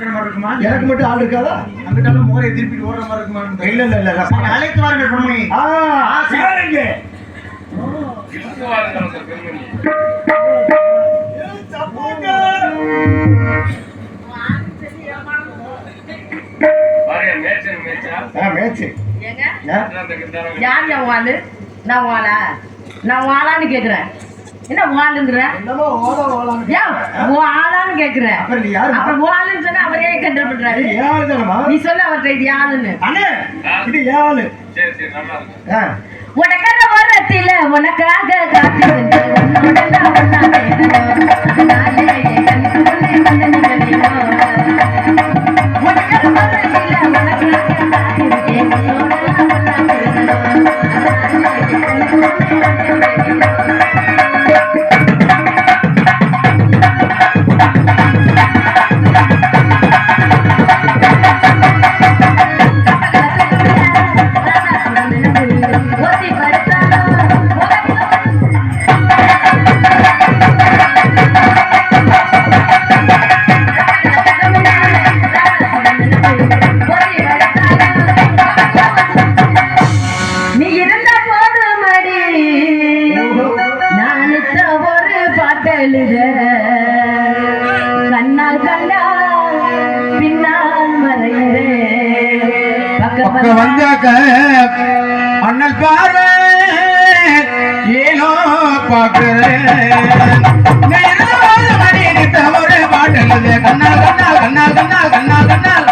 எனக்கு மட்டும் ஆள் இருக்காதா? அங்கிட்டாலும் மோரை திருப்பிட்டு ஓடுற மாதிரி இருக்குமா? இல்ல இல்ல இல்ல அழைத்து வாருங்கள் பெண்மணி. சரிங்க. நான் வாழான்னு கேக்குறேன். என்ன வாழுங்கிறேன் கேக்குறேன். அப்புறம் வாழுன்னு சொன்னா அவரே கண்டல் பண்றாரு. நீ சொல்ல அவர்கிட்ட இது யாருன்னு. உனக்காக வரத்தில உனக்காக காத்திருந்து வந்தாக்க அண்ணல் பார்வை ஏனோ பார்க்கிறேன். ஒரு பாட்டல் கண்ணால் கண்ணால் கண்ணால் கண்ணால் கண்ணால் கண்ணால்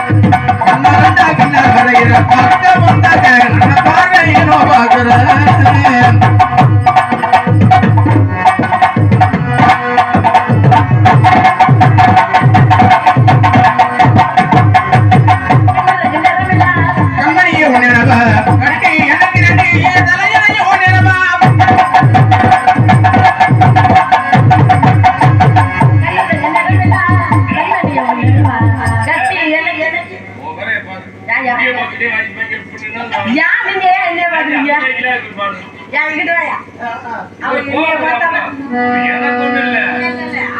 கண்ணால் கண்ணால் வரைகிற பக்கம் வந்தாக்க அண்ணல் பார்வை ஏனோ பார்க்கிறேன்.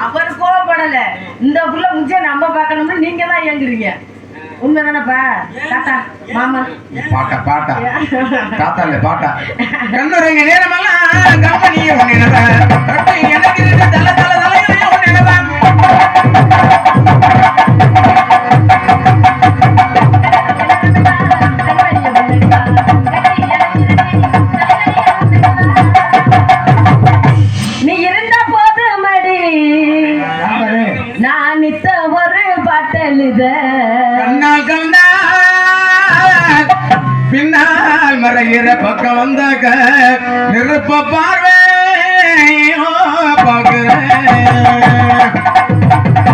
அவர் கோவப்படல. இந்த புள்ள முச்சே நம்ம பார்க்கணும்னு நீங்க தான் ஏங்குறீங்க. உண்மைதானப்பா? தாத்தா மாமா பாட்டா பாட்டா தாத்தா இல்ல பாட்டா கண்ணுரைங்க நேரமெல்லாம் கம்பெனியே ஒண்ணு எனக்கு தலை தலை தலையே ஒண்ணு நீ இருந்த போது மடி நான் நித்த ஒரு பாட்டலுத கண்ணால் கண்ணால் பின்னால் மறைகிற பக்கம் வந்தாக்க நெருப்ப பார்வை பார்க்கிறேன்.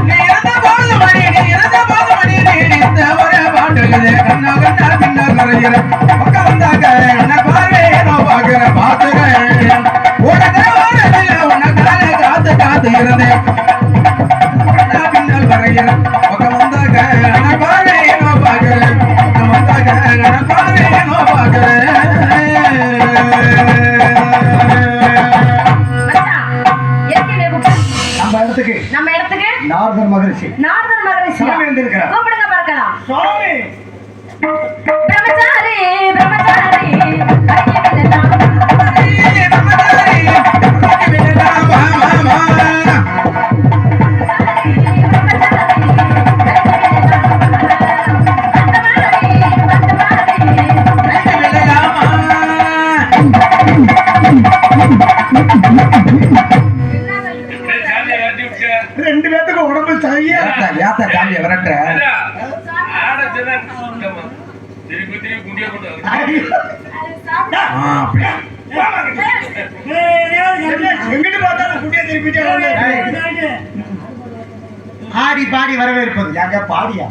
நீ இருந்த போது மணி நீ இருந்த போது மணி நீ ஒரு பாட்டலுத கண்ணால் கண்ணால் பின்னால் மறைகிற பக்கம் வந்தாக்க என்ன பார்வை பார்க்கிறேன் பார்க்கிறேன். உனக்காக காத்து காத்து இருந்தேன் பின்னால் வரைகிற பக்கம் வந்தாக்க பாருங்க பார்க்கிறேன் பக்கம் வந்தாக்க பாருங்க பார்க்கிறேன். நம்ம இடத்துக்கு நாரதர் மகரிஷி கூப்பிடுங்க பார்க்கலாம். பிரம்மச்சாரி பிரம்மச்சாரி ரெண்டு பேத்துக்கு உடம்பு சரியா யாத்தா காமிய விரட்டுற எங்கிட்டு பார்த்தாலும் குட்டியா திருப்பிட்டே ஆடி பாடி வரவேற்பது யாங்க பாடியா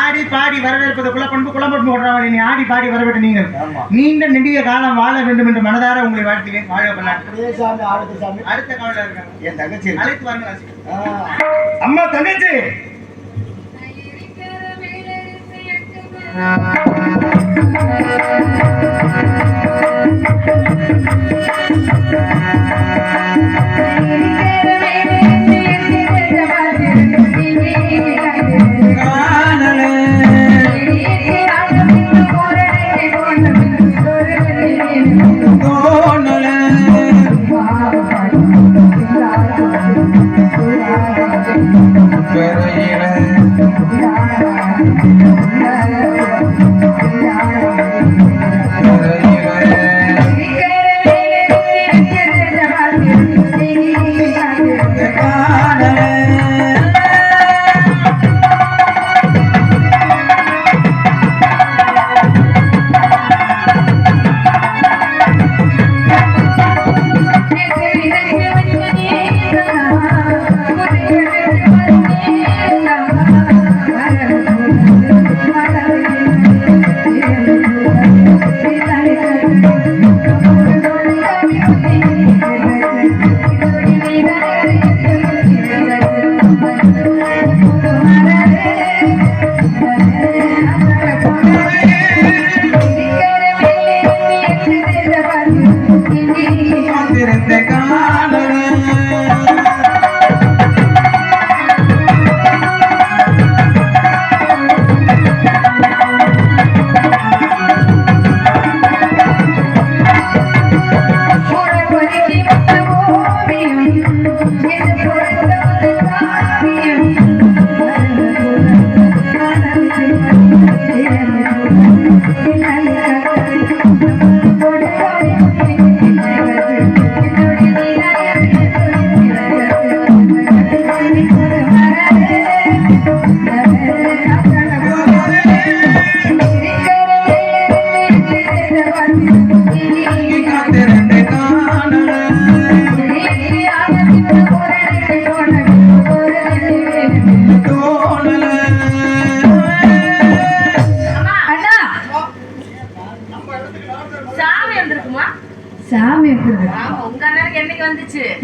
ஆடி பாடி வரவேற்பது குலப்பண்பு குலப்பண்பு ஓடுறாங்க. நீ ஆடி பாடி வரவேற்று நீங்கள் நீண்ட நெடிய காலம் வாழ வேண்டும் என்று மனதார உங்களை வாழ்த்துவேன். வாழ அடுத்த காலம் இருக்காங்க என் தங்கச்சி அழைத்து வாருங்கள். அம்மா தங்கச்சி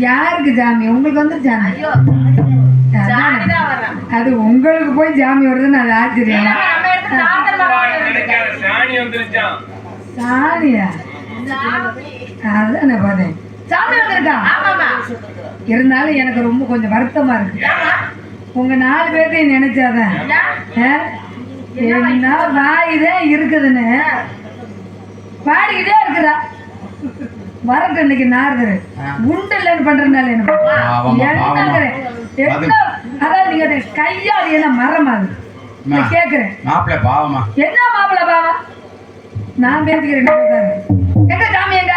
யாருக்கு சாமி? உங்களுக்கு வந்து சாமி? ஐயோ அதானே. சாமிதான் வர்றான். அது உங்களுக்கு போய் சாமி வருதுன்னு அது ஆச்சரியம். இல்லம்மா, நம்ம இடத்துல நாகர் மகன் நினைக்காத சாணி வந்துருச்சான். சாமியா? சாமி. அதான் நான் பார்த்தேன். சாமி வந்திருக்கா? ஆமாம்மா. இருந்தாலும் எனக்கு ரொம்ப கொஞ்சம் வருத்தமா இருக்கு. ஏம்மா? உங்க 4 பேர்த்தையும் நினைச்சாதான் என்ன வாயுதான் இருக்குதுன்னு பாடிக்கிட்டே இருக்கிறா. வரட்டு இன்னைக்கு நாரதரு உண்டு இல்லைன்னு பண்றதுனால என்ன அதாவது நீங்க கையால் என்ன மரமாது கேக்குறேன். மாப்பிள்ள பாவமா என்ன மாப்பிள்ள பாவா? நான் பேசிக்கிறேன். எங்க சாமி எங்க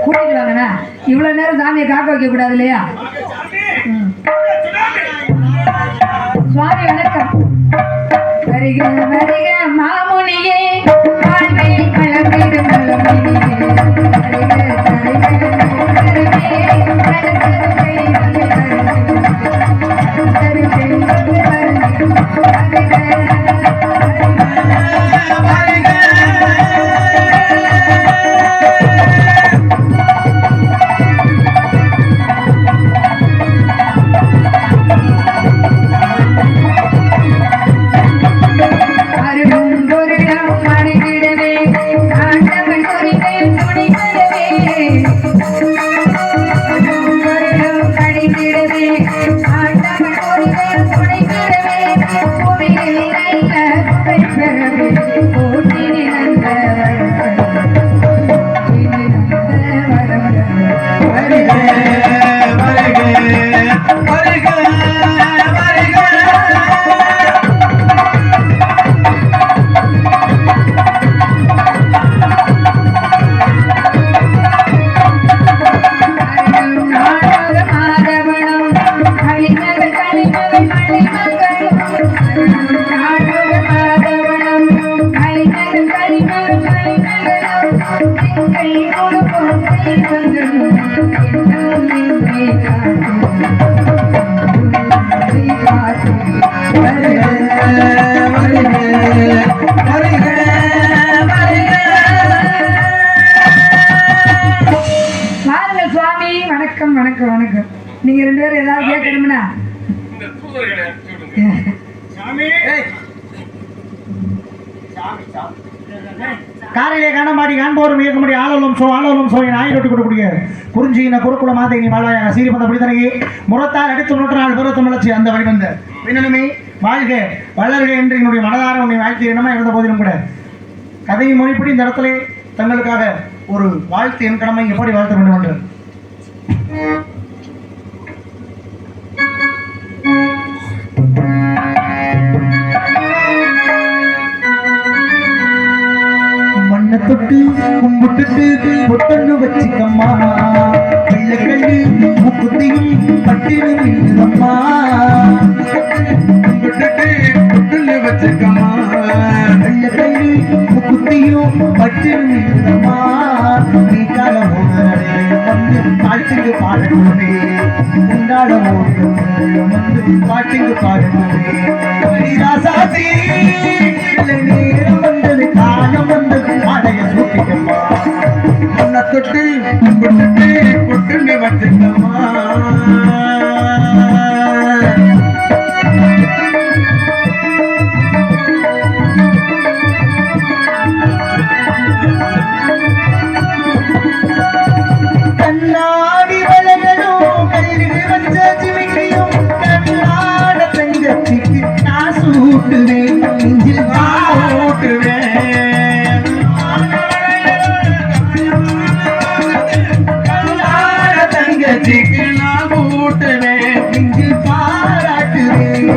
கூட்டிட்டு வாங்கண்ணா. இவ்வளவு நேரம் சாமியை காக்க வைக்க கூடாது இல்லையா? சுவாமி வணக்கம். வருக வருக மாமுனியே வாழ்வில் கலந்திடும் நலமுனியே. வணக்கம் வணக்கம் வணக்கம். நீங்க 2 பேரும் ஏதாவது கேட்கணும்னா இந்த தூதர்களை அனுப்பி விடுங்க. சாமி காரையிலே காணமாடி காண்போரும் இயக்கமுடி ஆளலும் சோ என் ஆயிரொட்டி கொடுக்கூடிய குறிஞ்சியின குறுக்குள மாதை நீ மாலாய சீரிபந்த பிடித்தனையே முறத்தால் அடித்து 100 நாள் விரதம் வளர்ச்சி அந்த வழிவந்த பின்னலுமே வாழ்க வளர்க என்று என்னுடைய மனதார உன்னை வாழ்த்து என்னமா இருந்த போதிலும் கூட கதையின் மொழிப்படி இந்த இடத்துல தங்களுக்காக ஒரு வாழ்த்து என் கடமை எப்படி வாழ்த்த வேண்டும் என்று மண்ணை தொட்டு கும்பிட்டுட்டு பொட்டன்னு வச்சுக்கம்மா வெள்ளக்கல்லு முக்குத்தியும் பட்டினு அம்மா கும்பிட்டுட்டு வச்சுக்கம்மா வெள்ளக்கல்லு முக்குத்தியும் பட்டினு அம்மா நீ காலம் வந்து பாட்டுக்கு பாடணுமே உண்டாட வந்து பாட்டுக்கு பாடணுமே ராசாசி நேரம் வந்தது காலம் வந்தது அடைய சூட்டிக்கம்மா உன்னை தொட்டு கும்பிட்டுட்டு பொட்டுன்னு வச்சுக்கம்மா கண்ணாடி வளையலும் கல்லில் வச்ச சிமிக்கையும் கண்ணாட தங்கச்சிக்கு நான் சூட்டுவேன் நெஞ்சில் நான் ஓட்டுவேன் கண்ணாட தங்கச்சிக்கு நான் ஊட்டுவேன் நெஞ்சில் பாராட்டுவேன்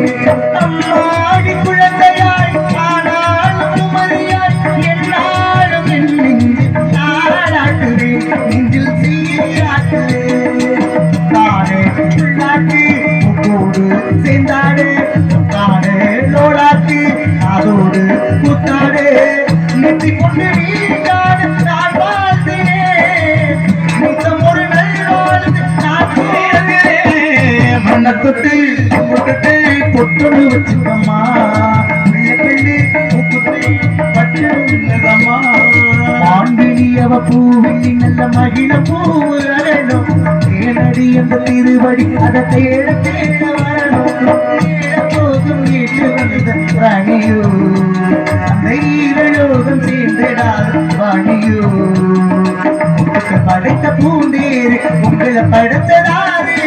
அம்மாடி குழந்தையாய் ஆனாலும் குமரியாய் என்னாலும் என் நெஞ்சில் பாராட்டுவேன் நெஞ்சில் சீராட்டுவேன் தானே உள்ளாட்டி முக்கோடு சேர்ந்தாடு தானே லோடாட்டி அதோடு கூத்தாடு நெத்தி கொண்டு நீங்காடு நான் வாழ்கிறேன் நித்தம் ஒரு நல்வாழ்ந்து நான் கூறுகிறேன் மண்ணை தொட்டு கும்பிட்டுட்டு பொட்டொன்னு வச்சுக்கம்மா வெள்ளக்கல்லு முக்குத்தி பட்டு இல்லதம்மா மான்விழி அவ பூவிழி நல்ல மகிழ பூவு அழணும் தேனடி அந்த திருவடி அதை தேட தேட வரணும் தேட போதும் ஏற்று வந்த ராணியோ அந்த ஈரலோகம் சேர்ந்திடாது வாணியோ படைத்த பூண்டேரு உங்களை படைத்ததாரு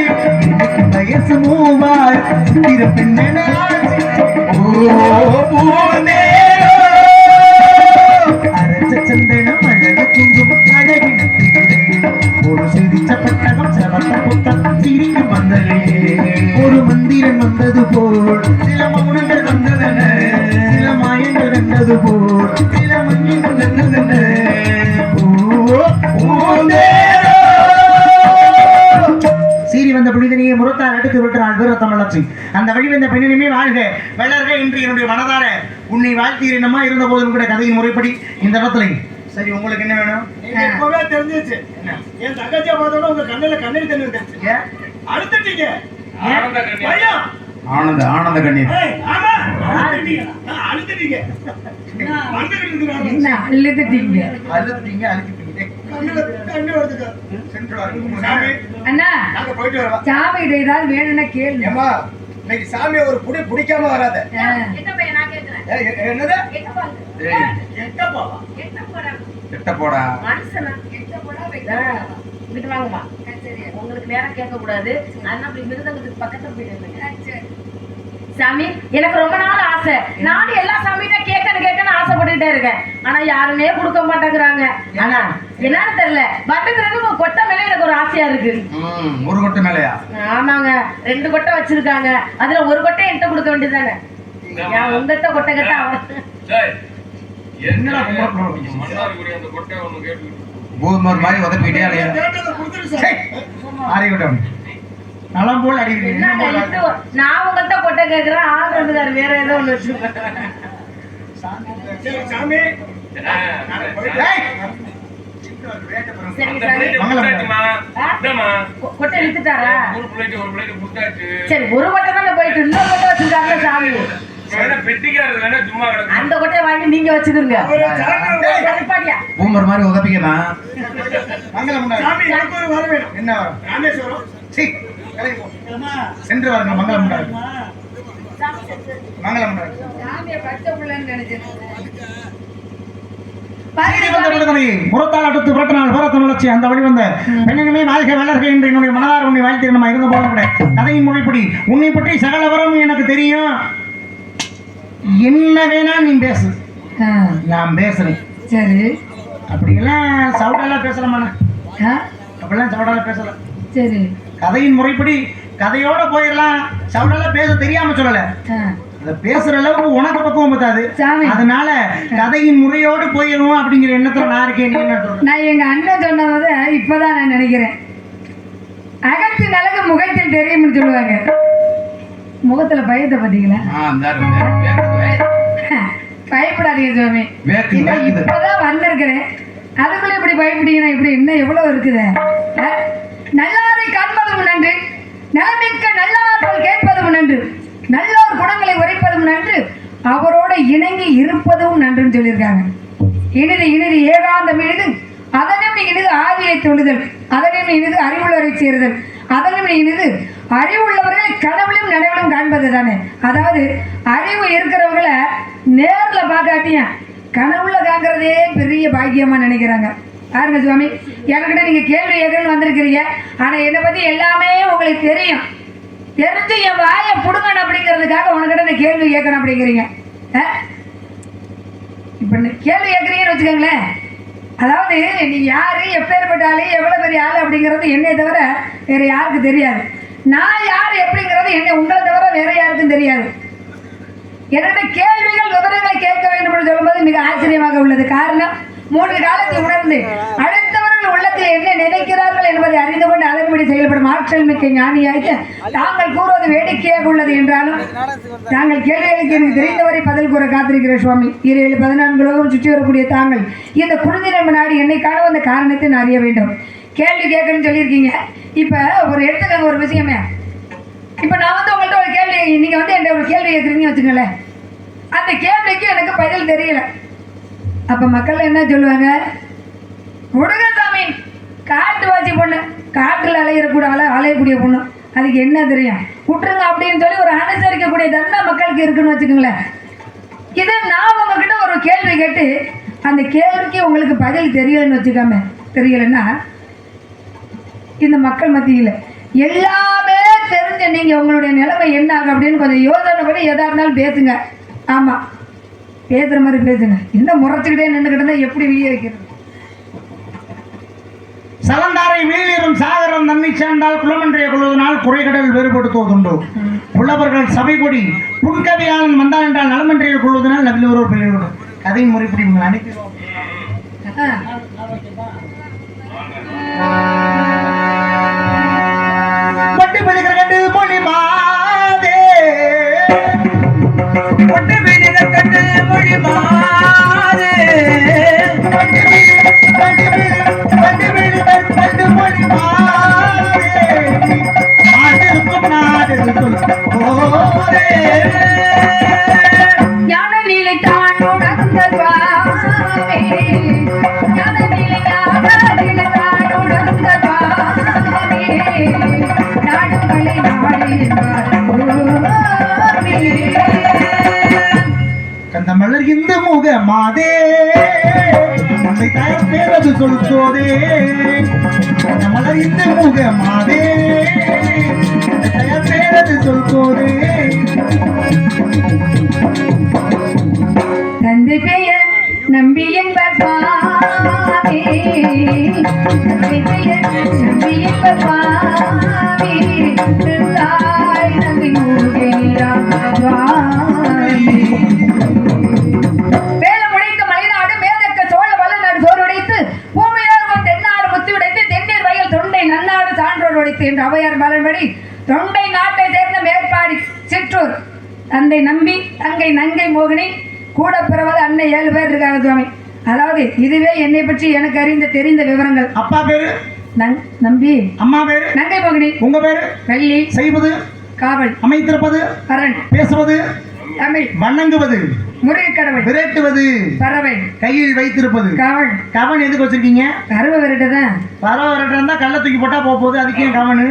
இன்னைக்கு வயசு மூவார் சித்திர பெண்ணாச்சு அரச சந்தனம் அழகு குங்குமம் அழகின ஒரு சிரிச்ச பட்டகம் சிரமத்த புத்தகம் சிரிக்கும் வந்தலே ஒரு மந்திரம் வந்தது போல் சில மௌனங்கள் வந்ததென சில மாயங்கள் வந்தது போல் சில மஞ்சள் வந்ததென சீறி வந்த புனிதனையே முறத்தால் அடுத்து விட்டால் வீர தமிழச்சி அந்த வழி வந்த பெண்ணினுமே வாழ்க வளர்க இன்று என்னுடைய மனதார உன்னை வாழ்த்தீரனமா இருந்த போதும் கூட கதையின் முறைப்படி இந்த இடத்துல சரி உங்களுக்கு என்ன வேணும் இப்பவே தெரிஞ்சிச்சு என் தங்கச்சியா பார்த்தோட உங்க கண்ணுல கண்ணீர் தண்ணி வந்துருச்சு அழுத்துட்டீங்க ஆனந்த கண்ணீர். பையன் ஆனந்த ஆனந்த கண்ணீர் ஏய், ஆமா அழுத்துட்டீங்க அழுத்துட்டீங்க வந்துகிட்டு இருக்கிறாங்க. என்ன அழுதுட்டீங்க அழுத்தீங்க அழுத்திட்டீங்க கண்ணுல தண்ணி வருதுங்க. சென்று வாருங்க. சாமி அண்ணா நாங்க போயிட்டு வரோம். சாமி கிட்ட ஏதாவது வேணும்னா கேளு ஏம்மா இன்னைக்கு சாமியை ஒரு புடி பிடிக்காம வராத ஆ. நான் கேட்கிறேன் என்னது ஏய், எட்ட போவா எட்ட போடா மனுஷனா இங்கிட்டு வாங்கம்மா உங்களுக்கு நேரம் கேட்க கூடாது அதனால அப்படி மிருதங்கத்துக்கு பக்கத்துல போயிட்டு சாமி எனக்கு ரொம்ப நாள் ஆசை நானும் எல்லா சாமிகிட்ட கேட்கணும் ஆசைப்பட்டுட்டே இருக்கேன் ஆனா யாருமே கொடுக்க மாட்டேங்கிறாங்க ஆனா என்னன்னு தெரியல பட்டுக்கு கொட்டை மேல எனக்கு ஒரு ஆசையா இருக்கு ஒரு கொட்டை மேலையா ஆமாங்க 2 கொட்டை வச்சிருக்காங்க அதுல ஒரு கொட்டை என்கிட்ட கொடுக்க வேண்டியதானே உங்ககிட்ட கொட்டை கட்ட டேய், என்னடா என்னடா கும்பிட மன்னார்குடி அந்த கொட்டை ஒண்ணு கேட்டுக்கிட்டு பூமர் மாதிரி உதப்பிட்டே அலையா கேட்டதை கொடுத்துரு சாமி. ஆறிவிட்டோம் நலம் போல் அடிக்கிறீங்க என்னங்க இது நான் உங்கள்கிட்ட கொட்டை கேட்கிறேன் ஆள் வந்துக்காரு வேற ஏதோ ஒண்ணு வச்சிருக்கேன் சரி சாமி ஏய்! சரி அந்த சாமி பிளேட்டை கொடுத்தாச்சுமா. இந்தாம்மா. கொட்டை இழுத்துட்டாரா ஒரு பிளேட் கொடுத்தாச்சு. சரி ஒரு கொட்டை தான் போயிட்டு இன்னொரு கொட்டை வச்சிருக்காங்க சாமி வேணா பெட்டிக்காரது வேணா சும்மா கிடக்கு. அந்த கொட்டையை வாங்கி நீங்க வச்சுக்கிறீங்க ஒரு சாமி சரிப்பாடியா பூமர் மாதிரி உதப்பிக்கதான் மங்களம் உண்டாகும். சாமி எனக்கு ஒரு வர வேணும் என்ன வரும் ராமேஸ்வரம் சீ, கிளம்பி போ. சென்று வாருங்க மங்களம் உண்டாகும் மங்களம் உண்டாகும் சாமியை பச்சை பிள்ளைன்னு நினைச்சேன் முறத்தால் அடுத்து புரட்டினால் வீரத்தம் வளர்ச்சி அந்த வழி வந்த பெண்ணினுமே வாழ்க்கை வளர்க என்று என்னுடைய மனதார உன்னை வாழ்த்து நம்ம இருந்த போதும் கூட கதையின் மொழிப்படி உன்னை பற்றி சகலவரம் எனக்கு தெரியும் என்ன வேணா நீ பேசு ஆ, நான் பேசுறேன் சரி அப்படியெல்லாம் சவுடாலாம் பேசலாமாண்ணா ஆ, அப்படிலாம் சவுடாலாம் பேசலாம் சரி கதையின் முறைப்படி கதையோட போயிடலாம் சவுடாலாம் பேச தெரியாம சொல்லல ஆ, அதை பேசுற அளவுக்கு உனக்கு பக்குவம் பத்தாது சாமி. அதனால கதையின் முறையோடு போயிடும் அப்படிங்கிற எண்ணத்துல நான் இருக்கேன் நீ என்ன சொல்ற நான் எங்க அண்ணன் சொன்னதை இப்பதான் நான் நினைக்கிறேன் அகத்தின் அழகு முகத்தில் தெரியும்னு சொல்லுவாங்க முகத்துல பயத்தை பாத்தீங்களா பயப்படாதீங்க சுவாமி வேர்க்குது, இன்னும் வேர்க்குது. இப்பதான் வந்திருக்கிறேன் அதுக்குள்ள இப்படி பயப்படீங்கன்னா இப்படி இன்னும் எவ்வளவு இருக்குது நல்லாரை காண்பதும் நன்று நலமிக்க நல்லார்கள் கேட்பதும் நன்று நல்லோர் குணங்களை உரைப்பதும் நன்று அவரோட இணங்கி இருப்பதும் நன்றுன்னு சொல்லியிருக்காங்க இனிது இனிது ஏகாந்தம் இனிது அதனும் இனிது ஆவியை தொழுதல் அதனும் இனிது அறிவுள்ளவரை சேருதல் அதனும் இனிது அறிவுள்ளவர்களை கனவிலும் நனவிலும் காண்பது தானே அதாவது அறிவு இருக்கிறவங்களை நேர்ல பார்க்காட்டியும் கனவுல காண்கிறதே பெரிய பாக்கியமா நினைக்கிறாங்க பாருங்க சுவாமி என்கிட்ட நீங்க கேள்வி கேட்கணும்னு வந்திருக்கிறீங்க ஆனா என்னை பத்தி எல்லாமே உங்களுக்கு தெரியும் தெரிஞ்சு என் வாயை புடுங்கணும் அப்படிங்கிறதுக்காக உனக்கிட்ட இந்த கேள்வி கேட்கணும் அப்படிங்கிறீங்க இப்போ கேள்வி கேட்குறீங்கன்னு வச்சுக்கோங்களேன் அதாவது நீ யாரு எப்பேற்பட்ட ஆளு எவ்வளோ பெரிய ஆள் அப்படிங்கிறது என்னை தவிர வேற யாருக்கும் தெரியாது நான் யார் எப்படிங்கிறது என்னை உங்களை தவிர வேற யாருக்கும் தெரியாது என்னோட கேள்விகள் விவரங்களை கேட்க வேண்டும் என்று சொல்லும்போது மிக ஆச்சரியமாக உள்ளது காரணம் 3 காலத்தை உணர்ந்து அடுத்தவர்கள் உள்ளத்தில் என்ன நினைக்கிறார்கள் என்பதை அறிந்து கொண்டு அதன்படி செயல்படும் ஆற்றல் மிக்க ஞானியாக தாங்கள் கூறுவது வேடிக்கையாக உள்ளது என்றாலும் தாங்கள் கேள்விகளுக்கு எனக்கு தெரிந்தவரை பதில் கூற காத்திருக்கிற சுவாமி 7-14 உலகம் சுற்றி வரக்கூடிய தாங்கள் இந்த குருந்தினம் நாடி என்னை காண வந்த காரணத்தை நான் அறிய வேண்டும் கேள்வி கேட்கணும்னு சொல்லியிருக்கீங்க இப்போ ஒரு எடுத்துக்கங்க ஒரு விஷயமே இப்போ நான் வந்து உங்கள்கிட்ட ஒரு கேள்வி நீங்கள் வந்து என்கிட்ட ஒரு கேள்வி கேட்குறீங்கன்னு வச்சுக்கோங்களேன் அந்த கேள்விக்கு எனக்கு பதில் தெரியல அப்போ மக்கள் என்ன சொல்லுவாங்க விடுங்க சாமி. காட்டுவாசி பொண்ணு, காட்டுல அலையக்கூடிய பொண்ணு, அதுக்கு என்ன தெரியும்? விட்டுருங்க அப்படின்னு சொல்லி ஒரு அனுசரிக்கக்கூடிய தன்மை மக்களுக்கு இருக்குன்னு வச்சுக்கோங்களேன். இதை நான் உங்ககிட்ட ஒரு கேள்வி கேட்டு அந்த கேள்விக்கு உங்களுக்கு பதில் தெரியலன்னு வச்சுக்காம, தெரியலன்னா இந்த மக்கள் மத்தியில் எல்லாமே தெரிஞ்ச நீங்கள் உங்களுடைய நிலைமை என்ன ஆகும் அப்படின்னு கொஞ்சம் யோசனை பண்ணி எதாக இருந்தாலும் பேசுங்க. ஆமாம், பேசுகிற மாதிரி பேசுங்க. என்ன முறைச்சிக்கிட்டே நின்றுக்கிட்டு இருந்தால் எப்படி வீய வைக்கிறது? சலந்தாரை வீழிரும் சாகரம் தன்னை சேர்ந்தால் குளமன்றைய கொள்வதனால் குறைகடல் வேறுபடுத்துவதுண்டு. புலவர்கள் சபை கொடி புன்கவியாளன் வந்தான் என்றால் நலமன்றைய கொள்வதனால் நபில் ஒரு பெயரோடு கதை முறைப்படி அனுப்பிடுவோம். பட்டு பிடிக்கிற கண்டு மொழி மாதே, ஒட்டு வீடுகள் கண்டு மொழி மாதே, கண்டு மொழி மாதே, நாட்டிற்கும் நாட்டிற்கும் போதே. ஞான நிலை தான் உணர்ந்த சுவாமி, ஞான நிலை தான் உணர்ந்த சுவாமி, நாடுகளை கந்த மலர் இந்த முக மாதே, உன்னை தயார் பேரது சொல்சோதே. கந்த மலர் இந்த முக மாதே, உன்னை தயார் பேரது சொல்சோதே. தந்தை பெயர் நம்பி என்பார் சுவாமி, தந்தை பெயர் நம்பி என்பார் சுவாமி, தாய் நம்பி மூழ்கிறார் சுவாமி. வேலை முளைத்த மலைநாடு மேதக்க சோழ வல்லநாடு சோறு உடைத்து பூமியார் தென்னாடு முத்து உடைத்து தென்னீர் வயல் தொண்டை நன்னாடு சான்றோடு உடைத்து என்று அவையார் பலன்படி தொண்டை நாட்டை சேர்ந்த மேற்பாடி சிற்றூர் தந்தை நம்பி தங்கை நங்கை மோகினி கூட பிறவது அன்னை 7 பேர் இருக்காங்க சுவாமி. அதாவது இதுவே என்னை பற்றி எனக்கு அறிந்த தெரிந்த விவரங்கள். அப்பா பேரு நம்பி, அம்மா பேரு நங்கை மோகினி, உங்க பேரு வெள்ளி, செய்வது காவல், அமைத்திருப்பது அரண், பேசுவது தமிழ், வணங்குவது, முருகக்கடவுள், விரட்டுவது, பறவை, கையில் வைத்திருப்பது. கவன். கவன் எதுக்கு வச்சிருக்கீங்க? பறவை விரட்டுதான். பறவை விரட்டுறதா கல்ல தூக்கி போட்டா போகுது, அதுக்கு ஏன் கவனு?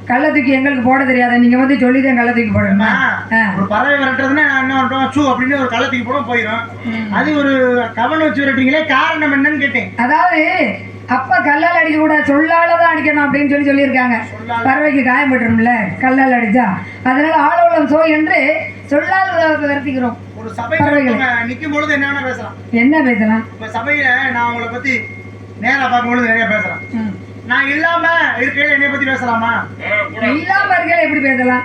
கள்ள தூக்கி எங்களுக்கு போட தெரியாத, நீங்க வந்து சொல்லிதான் கள்ள தூக்கி போடணுமா? ஒரு பறவை விரட்டுறதுன்னா என்ன பண்றோம்? சூ அப்படின்னு ஒரு கள்ள தூக்கி போட போயிடும். அது ஒரு கவன் வச்சு விரட்டுறீங்களே, காரணம் என்னன்னு கேட்டேன். அதாவது அப்பா கல்லால் அடிக்க கூட சொல்லாலதான் அடிக்கணும் அப்படின்னு சொல்லியிருக்காங்க. பறவைக்கு காயப்பட்டுரும்ல கல்லால் அடிச்சா, அதனால ஆளோளம் சோ என்று சொல்லால் விரட்டிக்கிறோம். ஒரு சபை நிக்கும் பொழுது என்ன வேணா பேசலாம். என்ன பேசலாம்? இப்ப சபையில நான் உங்களை பத்தி நேரா பார்க்கும்பொழுது நிறைய பேசலாம். நான் இல்லாம இருக்கையில என்னை பத்தி பேசலாமா? இல்லாம இருக்கையில எப்படி பேசலாம்?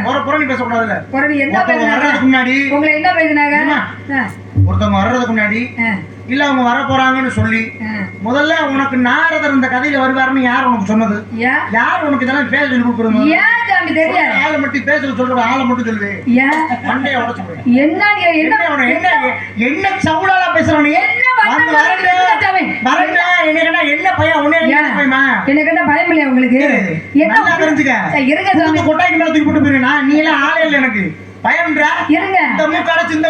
ஒரு புரணி பேசக்கூடாதுல்ல. புரணி என்ன பேசுனாங்க? முன்னாடி உங்களை என்ன பேசுனாங்க? ஒருத்தவங்க வர்றதுக்கு முன்னாடி இல்ல அவங்க வர போறாங்கன்னு சொல்லி முதல்ல உனக்கு நாரதர் இந்த கதையில வருவாருன்னு யார் உனக்கு சொன்னது? யார் உனக்கு இதெல்லாம் பேச சொல்லி கொடுக்குறது? ஆளை மட்டும் பேச சொல்ற ஆளை மட்டும் சொல்லுவே. மண்டைய உடச்சு என்ன என்ன சவுடாலா பேசுறவனே? என்ன பையன் உன்னை பயமா? எனக்கு என்ன பயம் இல்லையா உங்களுக்கு? என்ன தெரிஞ்சுக்க கொட்டாய்க்கு மேல தூக்கி போட்டு போயிருந்தா நீ எல்லாம் ஆளே இல்லை எனக்கு பயம்ன்றா. இருங்க இந்த மூக்காட சிந்த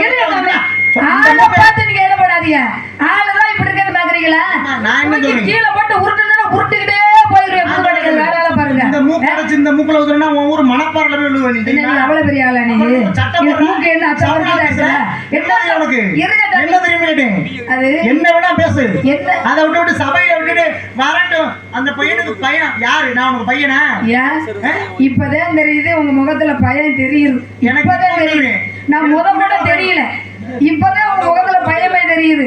ஆளை பார்த்து நீங்க ஏறப்படாதீங்க. ஆளெல்லாம் இப்படி இருக்கிறது பாக்குறீங்களா? நான் என்ன சொல்றேன், கீழே போட்டு உருட்டுனா உருட்டுக்கிட்டே போயிருவேன். வேலை பாருங்க. இந்த மூக்காட இந்த மூக்குல ஊதுறனா உன் ஊர் மணப்பாறையில போய் விழுவ நீ. என்ன அவ்வளவு பெரிய ஆளா நீங்க? மூக்கு என்ன அச்சா என்ன உனக்கு என்ன தெரியுமா கேட்டேன்? அது என்ன வேணா பேசு. என்ன அதை விட்டு சபையை விட்டுட்டு வரட்டும். அந்த பையனுக்கு பையன் யாரு? நான் உனக்கு பையனா? இப்பதான் தெரியுது உங்க முகத்துல பயம் தெரியுது. இப்பதான் தெரியுது. நான் கூட தெரியல, இப்பதான் உங்க முகத்துல பயமே தெரியுது.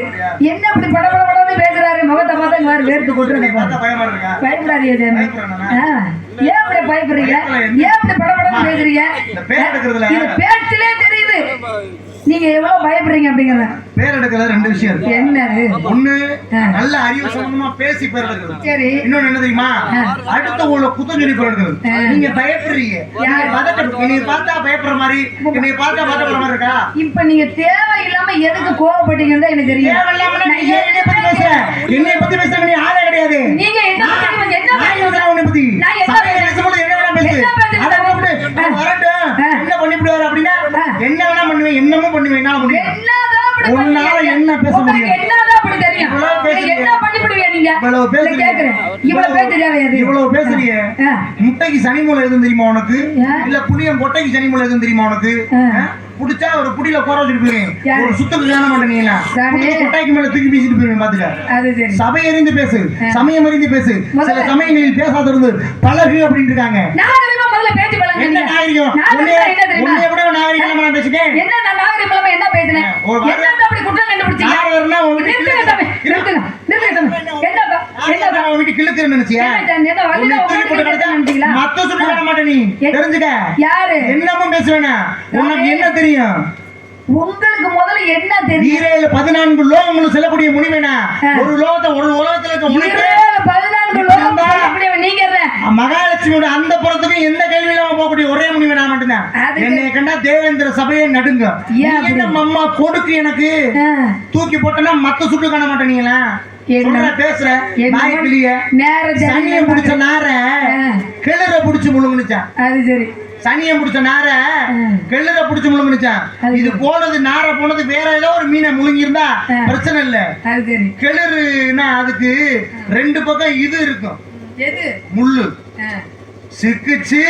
என்ன இப்படி படபடபடன்னு பேசுறாரு? முகத்தை பார்த்தா மாதிரி வேர்த்து கொட்டுறது. பயப்படாதீங்க. ஏன் இப்படி பயப்படுறீங்க? ஏன் இப்படி படபடன்னு பேசுறீங்க? இது பேச்சிலே தெரியுது நீங்க எவ்வளவு பயப்படுறீங்க அப்படிங்கறத. பேர் எடுக்கல ரெண்டு விஷயம் இருக்கு. என்னது? ஒண்ணு நல்ல அறிவு சம்பந்தமா பேசி பேர் எடுக்கிறது. சரி. இன்னொன்னு என்ன தெரியுமா? அடுத்த உள்ள குத்தஞ்சொலி பேர் எடுக்கிறது. நீங்க பயப்படுறீங்க. என்னைய பார்த்தா பயப்படுற மாதிரி, என்னைய பார்த்தா பயப்படுற மாதிரி இருக்கா? இப்ப நீங்க தேவையில்லாம எதுக்கு கோவப்பட்டீங்கன்னு எனக்கு தெரியும். என்னைய பத்தி பேசுறேன். என்னைய பத்தி பேசுற நீ ஆளே கிடையாது. நீங்க என்ன உன்னை பத்தி பேசும்போது என்ன வேணா பேசு. அதை வரட்டும் என்ன பண்ணிவிடுவாரு அப்படின்னா என்ன வேணா பண்ணுவேன், என்னமோ பண்ணுவேன். என்னால முடியும். உன்னால என்ன பேச முடியும்? என்னதான் அப்படி தெரியும்? பேசுவீங்க இவ்வளவு இல்ல பேசுறீங்க. கேக்குறேன் இவ்வளவு பேச தெரியாது இவ்வளவு பேசுறீங்க. ஆ. முட்டைக்கு சனி மூலை எதுவும் தெரியுமா உனக்கு? ஆ. இல்ல புளியம் கொட்டைக்கு சனி மூலை எதுவும் தெரியுமா உனக்கு? ஆ. புடிச்சா ஒரு புடியில கோர வச்சுட்டு போயிருவேன். யாரு? ஒரு சுத்தத்துக்கு காண மாட்டேனீங்களா? சாமி. கொட்டைக்கு மேல தூக்கி வீசிட்டு போயிருவேன் பாத்துக்க. அது சரி சபை அறிந்து பேசு, சமயம் அறிந்து பேசு. சில முதல்ல- சமயங்களில் பேசாதிருந்து பழகு அப்படின்னு இருக்காங்க. நாகரிகமா முதல்ல பேச்சு பழங்க என்ன நாகரிகம்? நாகரிகம் என்ன தெரியுமா உன்னைய விட நாகரிகமா நான் பேசிட்டேன். என்ன நான் நாகரிகம் இல்லாம என்ன பேசுனேன் ஒரு வாரம் என்ன அப்படி குற்றம் கண்டுபிடிச்சீங்க நாகரிகம்னா உன் வீட்டு நிறுத்துங்க சாமி நிறுத்துங்க நிறுத்துங்க சாமி என்னப்பா என்னப்பா உன் வீட்டு கிழக்கு நினைச்சியா? என்ன சாமி, என்ன வழியில உன்னை தூக்கி போட்டு உட்கார்ந்து கிடந்தா நினைச்சீங்களா? மத்த சொல்லி வர மாட்டே நீ. எ- தெரிஞ்சுக்க. யாரு என்னமும் பேசுவேனா? உனக்கு என்ன தெரியும்? உங்களுக்கு முதல்ல என்ன தெரியும் ஈரேழு 14 லோகங்களும் செல்லக்கூடிய முனிவேனா? ஒரு லோகத்தை ஒரு உலகத்துல இருக்க உனக்கு 14 லோகம் சொல்லக்கூடிய நீங்க என்ன? மகாலட்சுமியோட அந்த புறத்துக்கும் எந்த கேள்வி இல்லாம போகக்கூடிய ஒரே முனிவேனா மட்டும்தான். அதுக்கு- என்னை கண்டா தேவேந்திர சபையை நடுங்க. நீ ஏன் அப்படி? என்ன அம்மா கொடுக்கு எனக்கு ஆ, தூக்கி போட்டனா மத்த சுட்டு காண மாட்டேனீங்களா? என்ன? சொல்ற பேசுற என்ன? நாய் கிளிய நேர சனியை பிடிச்ச நார கிளற பிடிச்சு முழுங்குனுச்சான். அது சரி சனியை பிடிச்ச நார கிளற பிடிச்சு முழுங்குனுச்சான். அது இது போனது நார போனது வேற ஏதோ ஒரு மீனை முழுங்கி இருந்தா பிரச்சனை இல்ல. அது சரி கிளறுனா அதுக்கு 2 பக்கம் இது இருக்கும், எது முள்ளு. ஆ, சிக்குச்சு